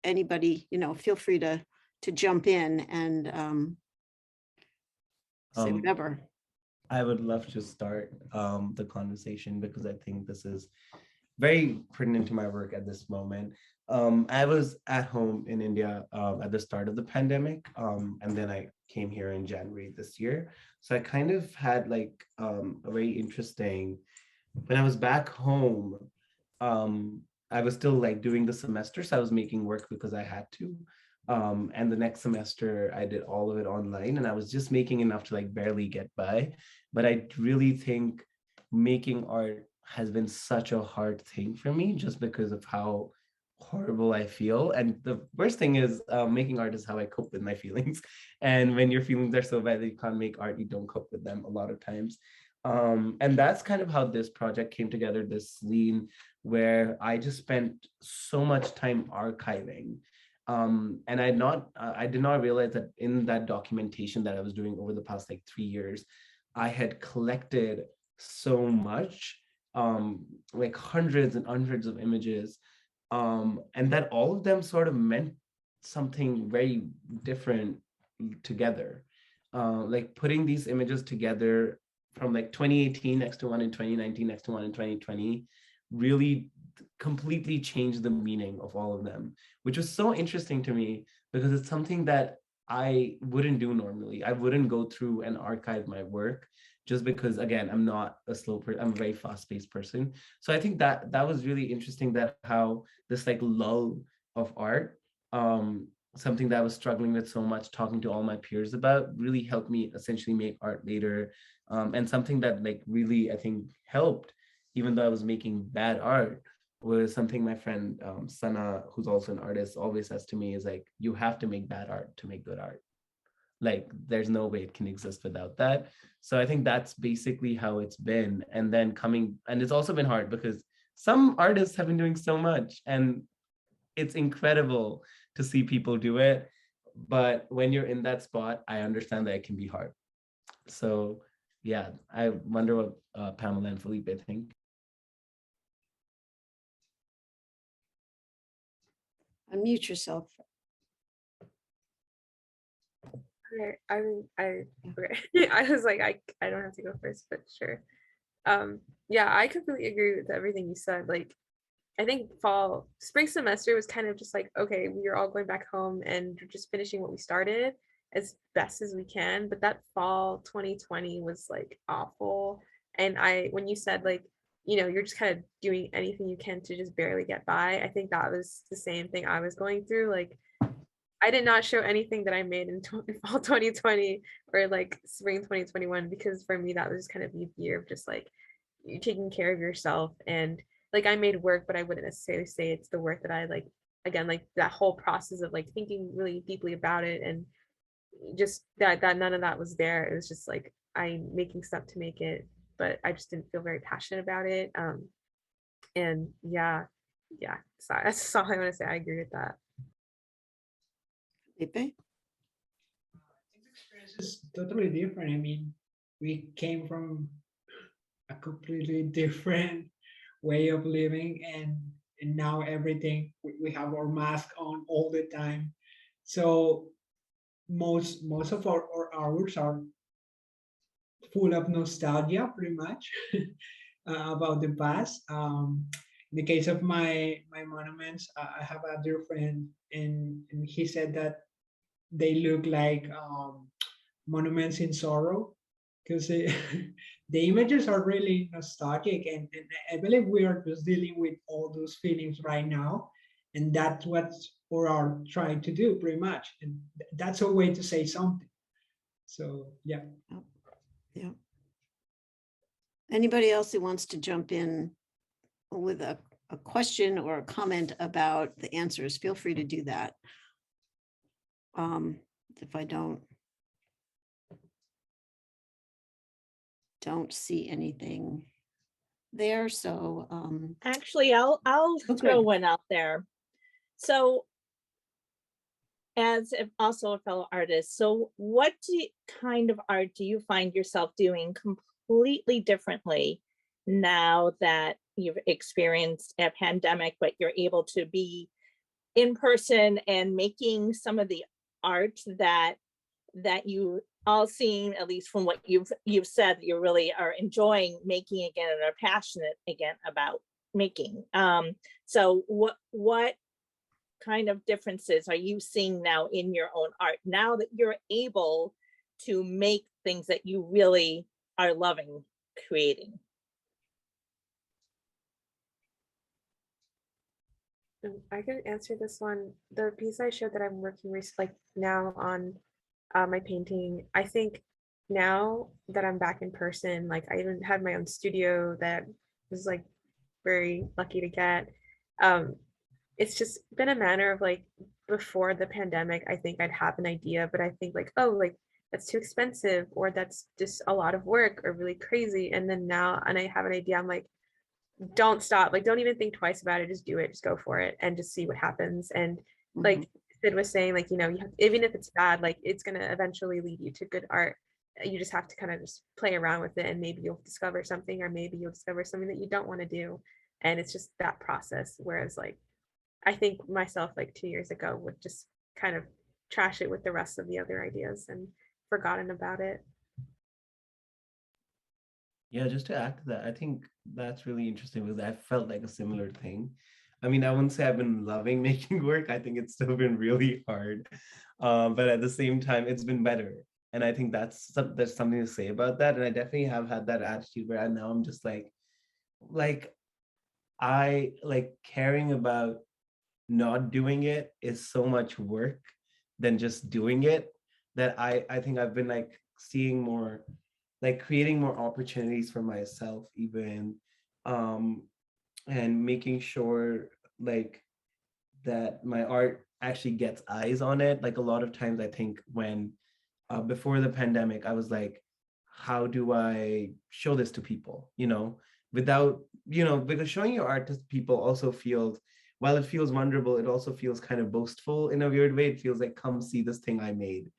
anybody, feel free to jump in and say whatever. I would love to start the conversation because I think this is very pertinent to my work at this moment. I was at home in India at the start of the pandemic, and then I came here in January this year. So I kind of had like a very interesting, when I was back home, I was still like doing the semester, so I was making work because I had to. And the next semester I did all of it online, and I was just making enough to like barely get by. But I really think making art has been such a hard thing for me just because of how horrible I feel. And the worst thing is making art is how I cope with my feelings. And when your feelings are so bad that you can't make art, you don't cope with them a lot of times. And that's kind of how this project came together, this zine, where I just spent so much time archiving. And I did not realize that in that documentation that I was doing over the past like 3 years, I had collected so much, like hundreds and hundreds of images, and that all of them sort of meant something very different, together. Like putting these images together from like 2018 next to one in 2019 next to one in 2020 really completely changed the meaning of all of them, which was so interesting to me because it's something that I wouldn't do normally. I wouldn't go through and archive my work just because, again, I'm not a slow person. I'm a very fast-paced person. So I think that that was really interesting, that how this like lull of art, something that I was struggling with so much, talking to all my peers about, really helped me essentially make art later. And something that like really, I think, helped, even though I was making bad art, was something my friend Sana, who's also an artist, always says to me is like, you have to make bad art to make good art. Like there's no way it can exist without that. So I think that's basically how it's been. And then coming, and it's also been hard because some artists have been doing so much and it's incredible to see people do it. But when you're in that spot, I understand that it can be hard. So yeah, I wonder what Pamela and Felipe think. Unmute yourself. Okay, okay. I was like, I don't have to go first, but sure. Yeah, I completely agree with everything you said. Like, I think spring semester was kind of just like, okay, we are all going back home and just finishing what we started as best as we can. But that fall 2020 was like awful. And when you said like, you're just kind of doing anything you can to just barely get by, I think that was the same thing I was going through. Like, I did not show anything that I made in fall 2020 or like spring 2021, because for me, that was just kind of the year of just like you taking care of yourself. And like I made work, but I wouldn't necessarily say it's the work that I like. Again, like that whole process of like thinking really deeply about it, and just that none of that was there. It was just like I'm making stuff to make it, but I just didn't feel very passionate about it. And yeah. So that's all I want to say. I agree with that. Felipe? Experience is totally different. I mean, we came from a completely different way of living, and now everything we have our mask on all the time. So most of our hours are full of nostalgia, pretty much, about the past. In the case of my monuments, I have a dear friend, and he said that they look like monuments in sorrow, because the images are really nostalgic, and I believe we are just dealing with all those feelings right now, and that's what we are trying to do pretty much, and that's a way to say something. So yeah. Yeah. Anybody else who wants to jump in with a question or a comment about the answers, feel free to do that. If I don't see anything there, so Actually, I'll throw good. one out there. So also a fellow artist, so what kind of art do you find yourself doing completely differently now that you've experienced a pandemic, but you're able to be in person and making some of the art that you all seen, at least from what you've said, that you really are enjoying making again and are passionate again about making. So what kind of differences are you seeing now in your own art, now that you're able to make things that you really are loving creating? I can answer this one. The piece I showed that I'm working like now on my painting, I think now that I'm back in person, like I even had my own studio that was like very lucky to get. Um, it's just been a matter of like before the pandemic, I think I'd have an idea, but I think like, oh, like that's too expensive, or that's just a lot of work, or really crazy. And then now, and I have an idea, I'm like, don't stop, like don't even think twice about it, just do it, just go for it and just see what happens. And like Sid was saying, like, you have, even if it's bad, like it's going to eventually lead you to good art. You just have to kind of just play around with it, and maybe you'll discover something, or maybe you'll discover something that you don't want to do. And it's just that process. Whereas like I think myself like 2 years ago would just kind of trash it with the rest of the other ideas and forgotten about it. Yeah, just to add to that, I think that's really interesting because I felt like a similar thing. I mean, I wouldn't say I've been loving making work. I think it's still been really hard. But at the same time, it's been better. And I think there's something to say about that. And I definitely have had that attitude where now I'm just like I like caring about not doing it is so much work than just doing it that I think I've been like seeing more, like creating more opportunities for myself even, um and making sure like that my art actually gets eyes on it. Like a lot of times I think when before the pandemic, I was like, how do I show this to people, without, because showing your art to people also feels, while it feels vulnerable, it also feels kind of boastful in a weird way. It feels like, come see this thing I made.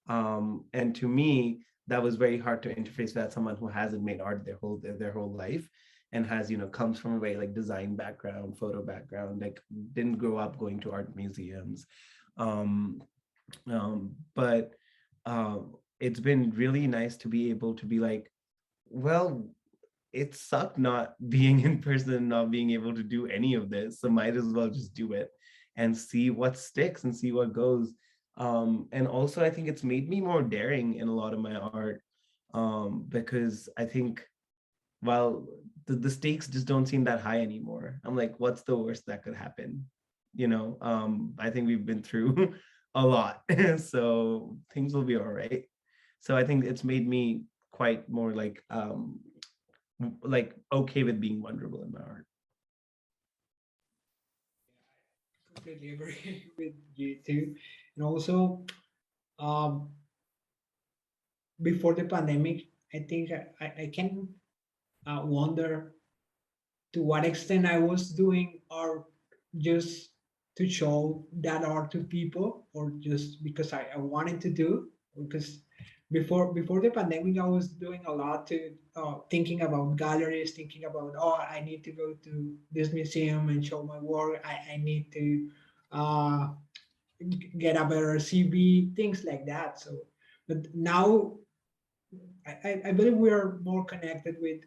And to me, that was very hard to interface with someone who hasn't made art their whole life and has, comes from a very like design background, photo background, like didn't grow up going to art museums. Um, but it's been really nice to be able to be like, well, it sucked not being in person, not being able to do any of this. So might as well just do it and see what sticks and see what goes. And also I think it's made me more daring in a lot of my art, because I think, well, the stakes just don't seem that high anymore. I'm like, what's the worst that could happen? I think we've been through a lot, so things will be all right. So I think it's made me quite more like okay with being vulnerable in my art. Completely agree with you too. And also, um, before the pandemic, I think I can wonder to what extent I was doing art just to show that art to people, or just because I wanted to do. Because before the pandemic, I was doing a lot to thinking about galleries, thinking about, oh, I need to go to this museum and show my work. I need to uh, get a better CV, things like that. So, but now I believe we are more connected with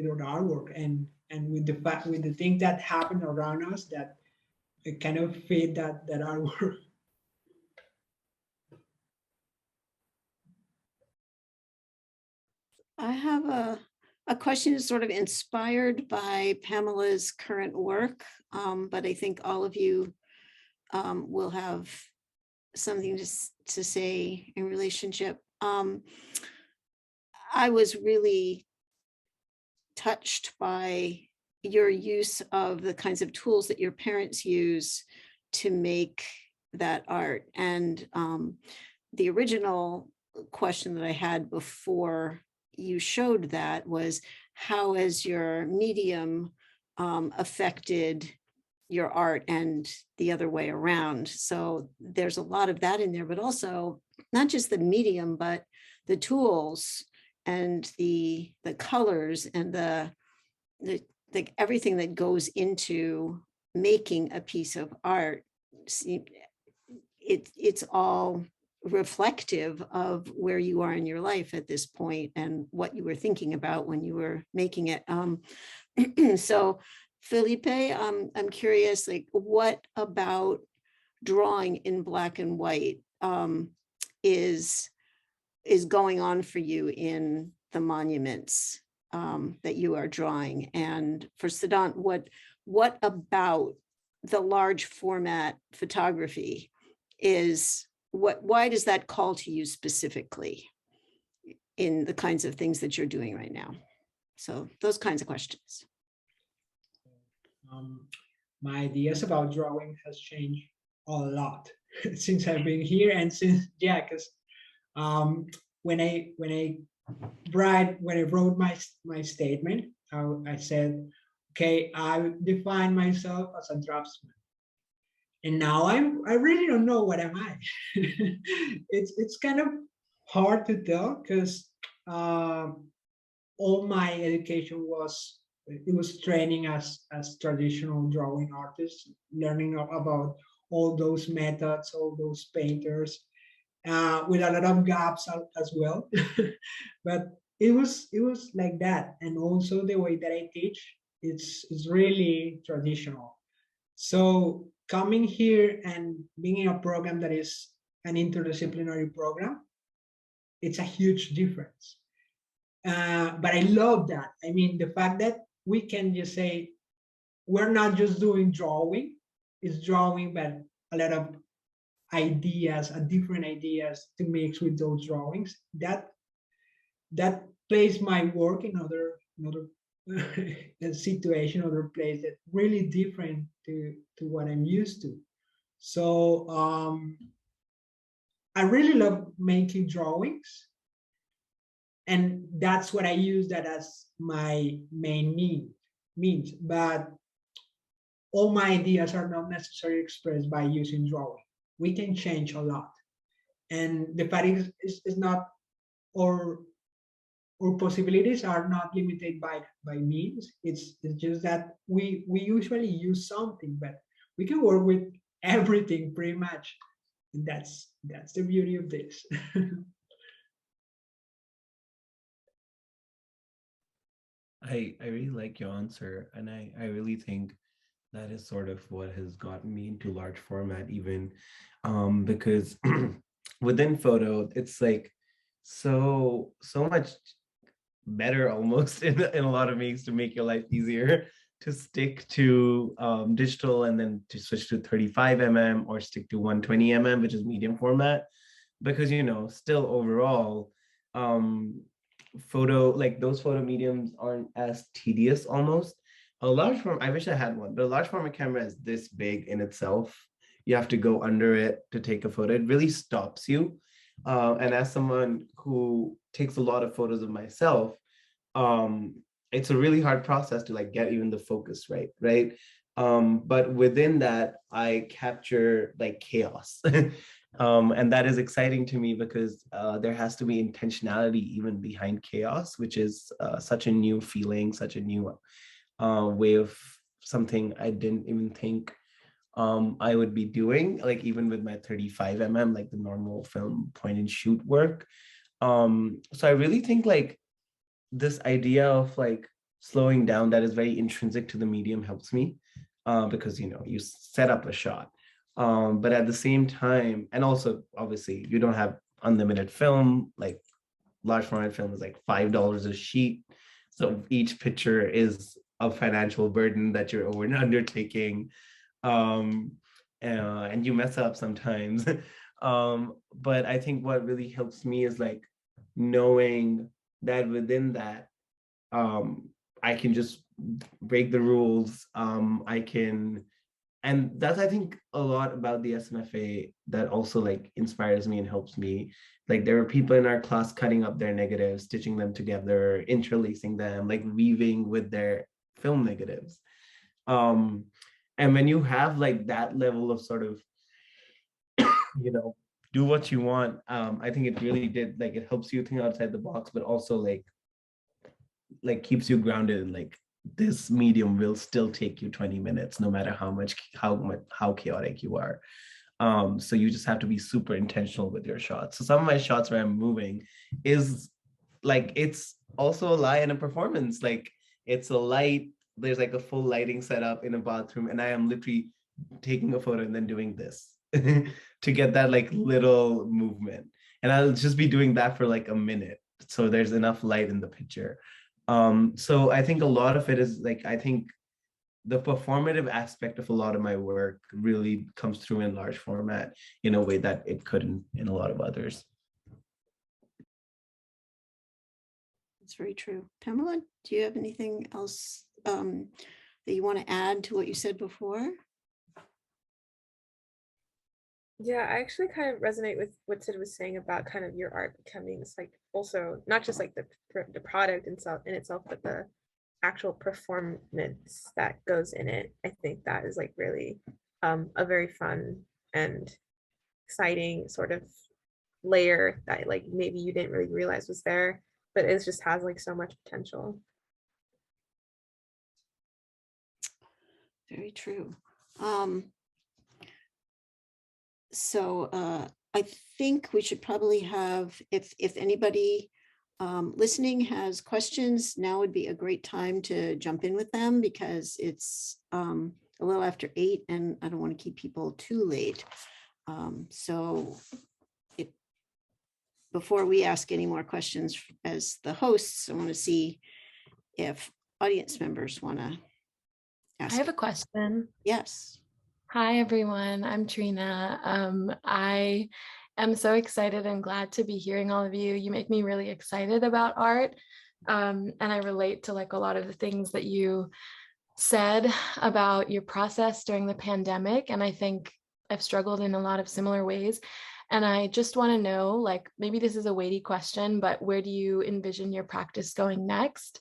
our artwork and with the fact with the things that happen around us that it kind of fit that artwork. I have a question sort of inspired by Pamela's current work, but I think all of you will have something to say in relationship. I was really touched by your use of the kinds of tools that your parents use to make that art. And the original question that I had before you showed that was, how has your medium affected your art and the other way around? So there's a lot of that in there, but also not just the medium, but the tools and the colors and the everything that goes into making a piece of art. It's all reflective of where you are in your life at this point and what you were thinking about when you were making it. So Felipe, I'm curious, like, what about drawing in black and white is going on for you in the monuments that you are drawing? And for Siddhant, what about the large format photography why does that call to you specifically in the kinds of things that you're doing right now? So those kinds of questions. My ideas about drawing has changed a lot since I've been here, and since because when I wrote my statement, I said, okay, I define myself as a draftsman, and now I really don't know what am I. It's kind of hard to tell because all my education was training as traditional drawing artists, learning about all those methods, all those painters, with a lot of gaps as well. But it was like that. And also the way that I teach, it's really traditional. So coming here and being in a program that is an interdisciplinary program, it's a huge difference. But I love that. I mean, the fact that we can just say, we're not just doing drawing, it's drawing, but a lot of ideas, different ideas to mix with those drawings. That plays my work in another situation, other place that really different to what I'm used to. So I really love making drawings, and that's what I use that as my main means. But all my ideas are not necessarily expressed by using drawing. We can change a lot, and the fact is not, or possibilities are not limited by means. It's just that we usually use something, but we can work with everything pretty much. And that's the beauty of this. I really like your answer, and I really think that is sort of what has gotten me into large format even, because within photo, it's like so much better almost in a lot of ways to make your life easier to stick to digital and then to switch to 35 mm or stick to 120 mm, which is medium format, because still overall photo, like those photo mediums aren't as tedious almost. A large form, I wish I had one, but a large format camera is this big in itself. You have to go under it to take a photo. It really stops you. And as someone who takes a lot of photos of myself, it's a really hard process to like get even the focus right. But within that, I capture like chaos. And that is exciting to me because there has to be intentionality even behind chaos, which is such a new feeling, such a new way of something I didn't even think I would be doing, like even with my 35 mm, like the normal film point and shoot work. So I really think like this idea of like slowing down that is very intrinsic to the medium helps me, because you set up a shot, but at the same time, and also obviously you don't have unlimited film. Like large format film is like $5 a sheet, so each picture is a financial burden that you're over undertaking, um, and you mess up sometimes. But I think what really helps me is like knowing that within that, I can just break the rules. I can, and that's I think a lot about the SMFA that also like inspires me and helps me. Like there are people in our class cutting up their negatives, stitching them together, interlacing them, like weaving with their film negatives. Um, and when you have like that level of sort of, you know, do what you want, I think it really did, like it helps you think outside the box, but also like keeps you grounded in like this medium will still take you 20 minutes no matter how chaotic you are. So you just have to be super intentional with your shots. So some of my shots where I'm moving is like it's also a lie in a performance. Like it's a light, there's like a full lighting setup in a bathroom, and I am literally taking a photo and then doing this to get that like little movement. And I'll just be doing that for like a minute. So there's enough light in the picture. So I think a lot of it is like, I think the performative aspect of a lot of my work really comes through in large format in a way that it couldn't in a lot of others. That's very true. Pamela, do you have anything else that you want to add to what you said before? Yeah, I actually kind of resonate with what Sid was saying about kind of your art becoming this like also not just like the product in itself, but the actual performance that goes in it. I think that is like really a very fun and exciting sort of layer that like maybe you didn't really realize was there, but it just has like so much potential. Very true. So I think we should probably have, if anybody listening has questions, now would be a great time to jump in with them because it's a little after 8 and I don't want to keep people too late. So before we ask any more questions as the hosts, I want to see if audience members want to I ask. have a question. Yes. Hi, everyone. I'm Trina. I am so excited and glad to be hearing all of you. You make me really excited about art. And I relate to like a lot of the things that you said about your process during the pandemic. And I think I've struggled in a lot of similar ways. And I just want to know, like, maybe this is a weighty question, but where do you envision your practice going next?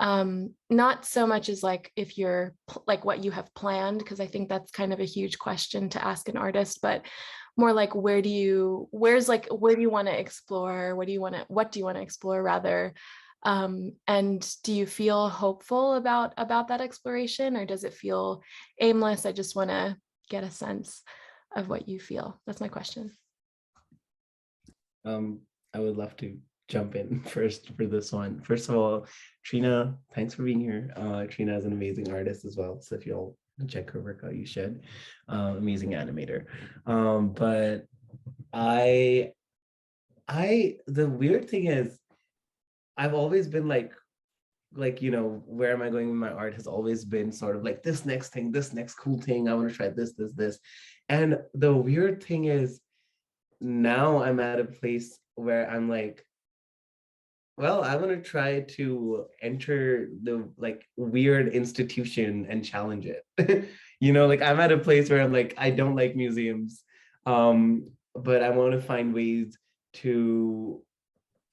Not so much as like if you're like what you have planned, because I think that's kind of a huge question to ask an artist, but more like where do you want to explore? What do you want to explore rather? And do you feel hopeful about that exploration, or does it feel aimless? I just want to get a sense of what you feel. That's my question. I would love to jump in first for this one. First of all, Trina, thanks for being here. Trina is an amazing artist as well. So if you'll check her work out, you should. Amazing animator. But the weird thing is I've always been like, where am I going with my art has always been sort of like this next thing, this next cool thing. I want to try this. And the weird thing is now I'm at a place where I'm like, well, I want to try to enter the like weird institution and challenge it. Like I'm at a place where I'm like, I don't like museums, but I want to find ways to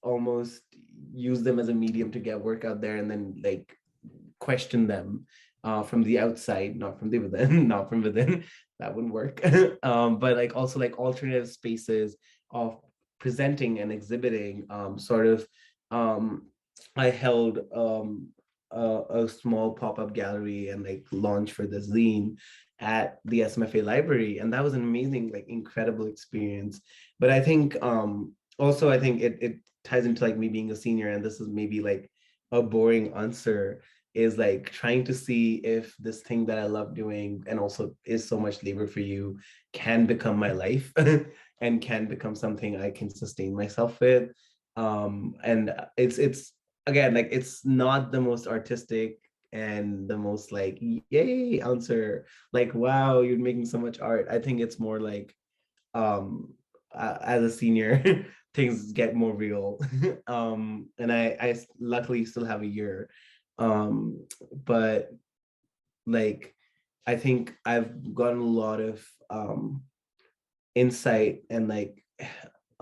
almost use them as a medium to get work out there and then like question them from the outside, not from the within, not from within. That wouldn't work. But like also like alternative spaces of presenting and exhibiting. I held a small pop-up gallery and like launch for the zine at the SMFA library, and that was an amazing, like incredible experience. But I think also I think it ties into like me being a senior, and this is maybe like a boring answer, is like trying to see if this thing that I love doing and also is so much labor for you can become my life and can become something I can sustain myself with. And it's again, like it's not the most artistic and the most like yay answer, like wow, you're making so much art. I think it's more like as a senior things get more real. And I luckily still have a year, but like I think I've gotten a lot of insight and like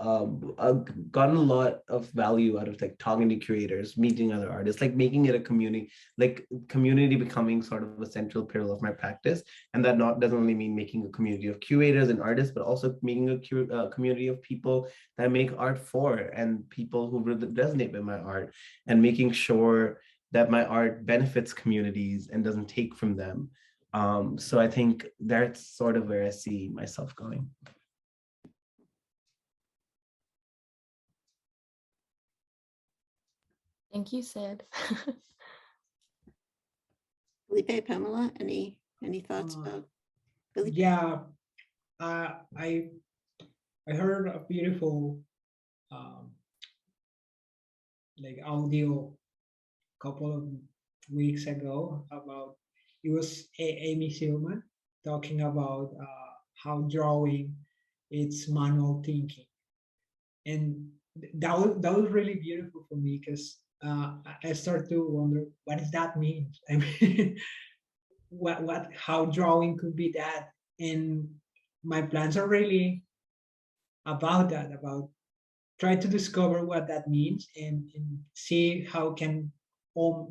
I've gotten a lot of value out of like talking to curators, meeting other artists, like making it a community, like community becoming sort of a central pillar of my practice. And that doesn't only mean making a community of curators and artists, but also making a community of people that I make art for and people who really resonate with my art, and making sure that my art benefits communities and doesn't take from them. So I think that's sort of where I see myself going. Thank you, Sid. Felipe, Pamela, any thoughts about Felipe? Yeah, I heard a beautiful like audio couple of weeks ago about, it was Amy Silman talking about how drawing it's manual thinking, and that was really beautiful for me because I started to wonder what does that mean. I mean, how drawing could be that, and my plans are really about that, about try to discover what that means, and see how can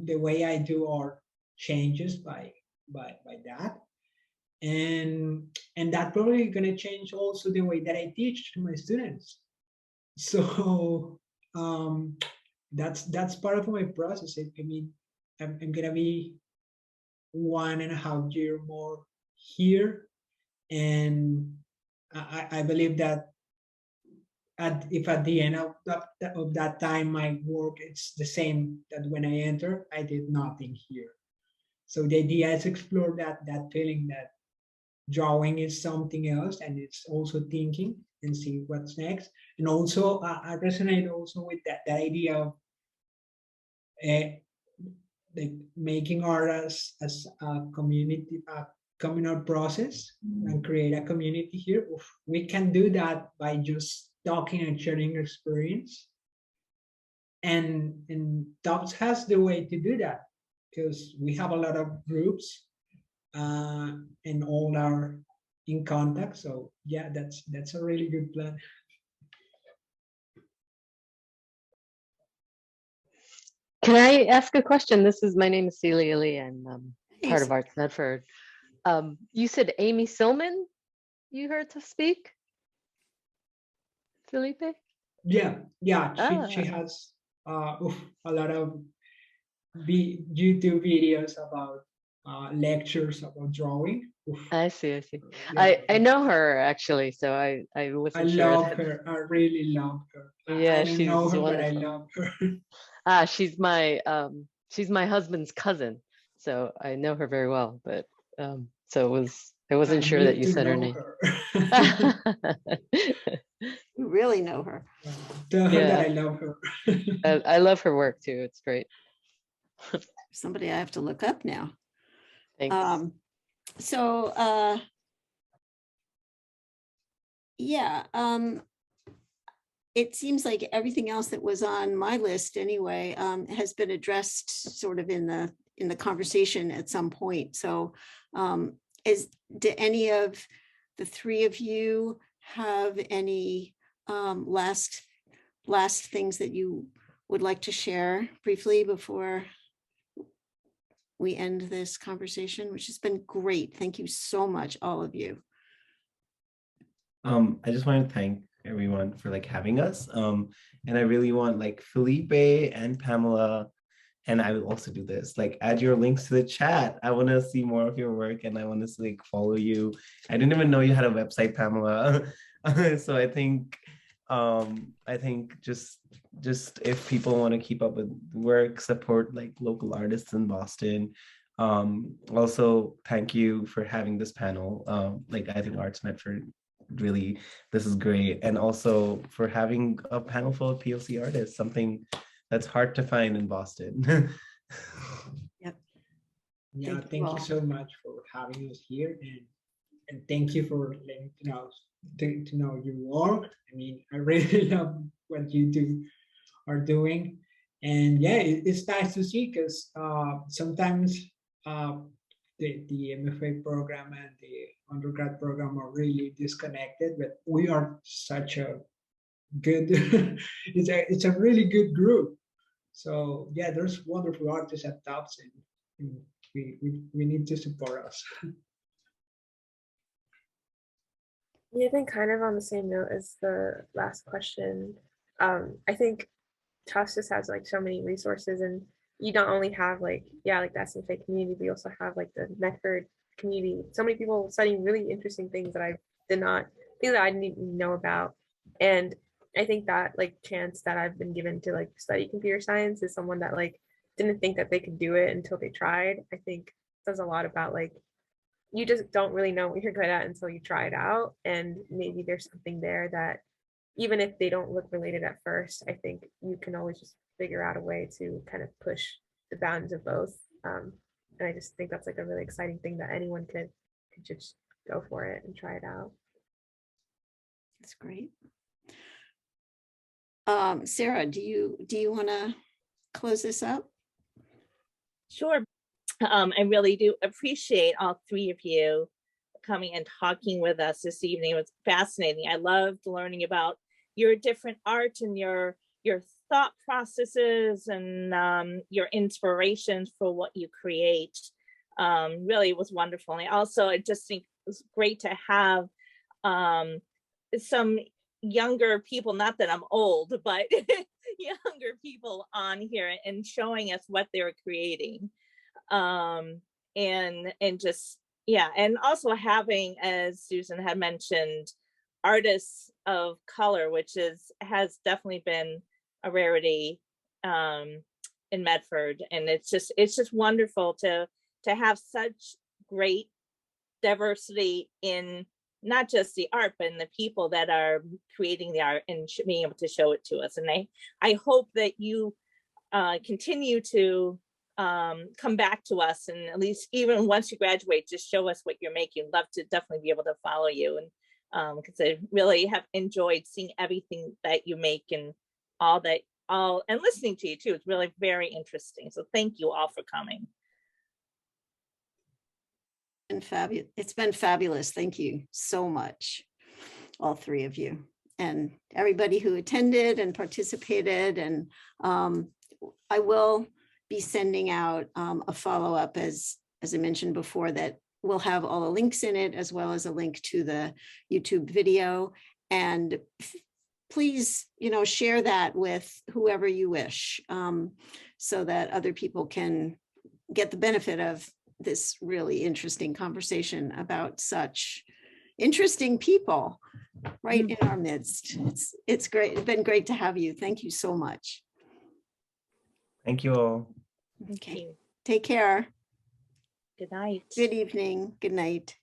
the way I do art changes by that, and that probably gonna change also the way that I teach to my students. So that's part of my process. I mean, I'm gonna be 1.5 year more here, and I believe that if at the end of that time my work it's the same that when I enter, I did nothing here. So the idea is explore that feeling that drawing is something else, and it's also thinking and see what's next. And also I resonate also with that idea of like making art as a community, a communal process, and create a community here. We can do that by just talking and sharing experience. And Tufts has the way to do that because we have a lot of groups and all are in contact. So yeah, that's a really good plan. Can I ask a question? My name is Celia Lee. I'm Hey, part of Arts Medford. You said Amy Silman you heard to speak? Felipe? Yeah, she Ah, has a lot of YouTube videos about lectures about drawing. Oof, I see, I see. yeah, I know her actually, so I I wasn't sure. love her. I really love her. I Yeah, don't know she's her, but I wonderful. love her. Ah, she's my husband's cousin, so I know her very well, but so I I wasn't sure that need you to said her know name. her. you really know her. Tell her that Yeah, I love her. I love her work too. It's great. Somebody I have to look up now. Thanks. So yeah, it seems like everything else that was on my list anyway has been addressed sort of in the conversation at some point. So do any of the three of you have any last things that you would like to share briefly before we end this conversation, which has been great. Thank you so much, all of you. I just want to thank everyone for like having us. And I really want like Felipe and Pamela, and I will also do this, like add your links to the chat. I want to see more of your work and I want to like follow you. I didn't even know you had a website, Pamela. So I think just if people want to keep up with work, support like local artists in Boston. Also thank you for having this panel. Like I think Arts Medford really, this is great, and also for having a panel full of POC artists, something that's hard to find in Boston. Yep. Yeah, Thank you thank you all. so much for having us here, and thank you for letting to know your work. I mean, I really love what you are doing, and yeah, it's nice to see because sometimes uh, the MFA program and the undergrad program are really disconnected, but we are such a good it's a really good group. So yeah, there's wonderful artists at Tufts, and we need to support us. Yeah, I think kind of on the same note as the last question. I think Tufts just has like so many resources, and you don't only have like, yeah, like the SFA community, but you also have like the Medford community. So many people studying really interesting things that I didn't even know about. And I think that like chance that I've been given to like study computer science is someone that like didn't think that they could do it until they tried. I think says a lot about like you just don't really know what you're good at until you try it out. And maybe there's something there that even if they don't look related at first, I think you can always just figure out a way to kind of push the bounds of both. And I just think that's like a really exciting thing that anyone could just go for it and try it out. That's great. Sarah, do you want to close this up? Sure. I really do appreciate all three of you coming and talking with us this evening. It was fascinating. I loved learning about your different art and your thought processes and your inspirations for what you create. Really was wonderful. And I just think it was great to have some younger people, not that I'm old, but younger people on here and showing us what they're creating. And just, yeah, and also having, as Susan had mentioned, artists of color, which has definitely been a rarity in Medford. And it's just wonderful to have such great diversity in not just the art, but in the people that are creating the art and being able to show it to us. And I hope that you continue to come back to us, and at least even once you graduate, just show us what you're making. Love to definitely be able to follow you, and because I really have enjoyed seeing everything that you make and and listening to you too. It's really very interesting. So thank you all for coming. And fabulous. It's been fabulous. Thank you so much, all three of you, and everybody who attended and participated. And I will be sending out a follow-up, as I mentioned before, that will have all the links in it, as well as a link to the YouTube video. And please, share that with whoever you wish, so that other people can get the benefit of this really interesting conversation about such interesting people right in our midst. It's great. It's been great to have you. Thank you so much. Thank you all. Thank Okay. you. Take care. Good night. Good evening. Good night.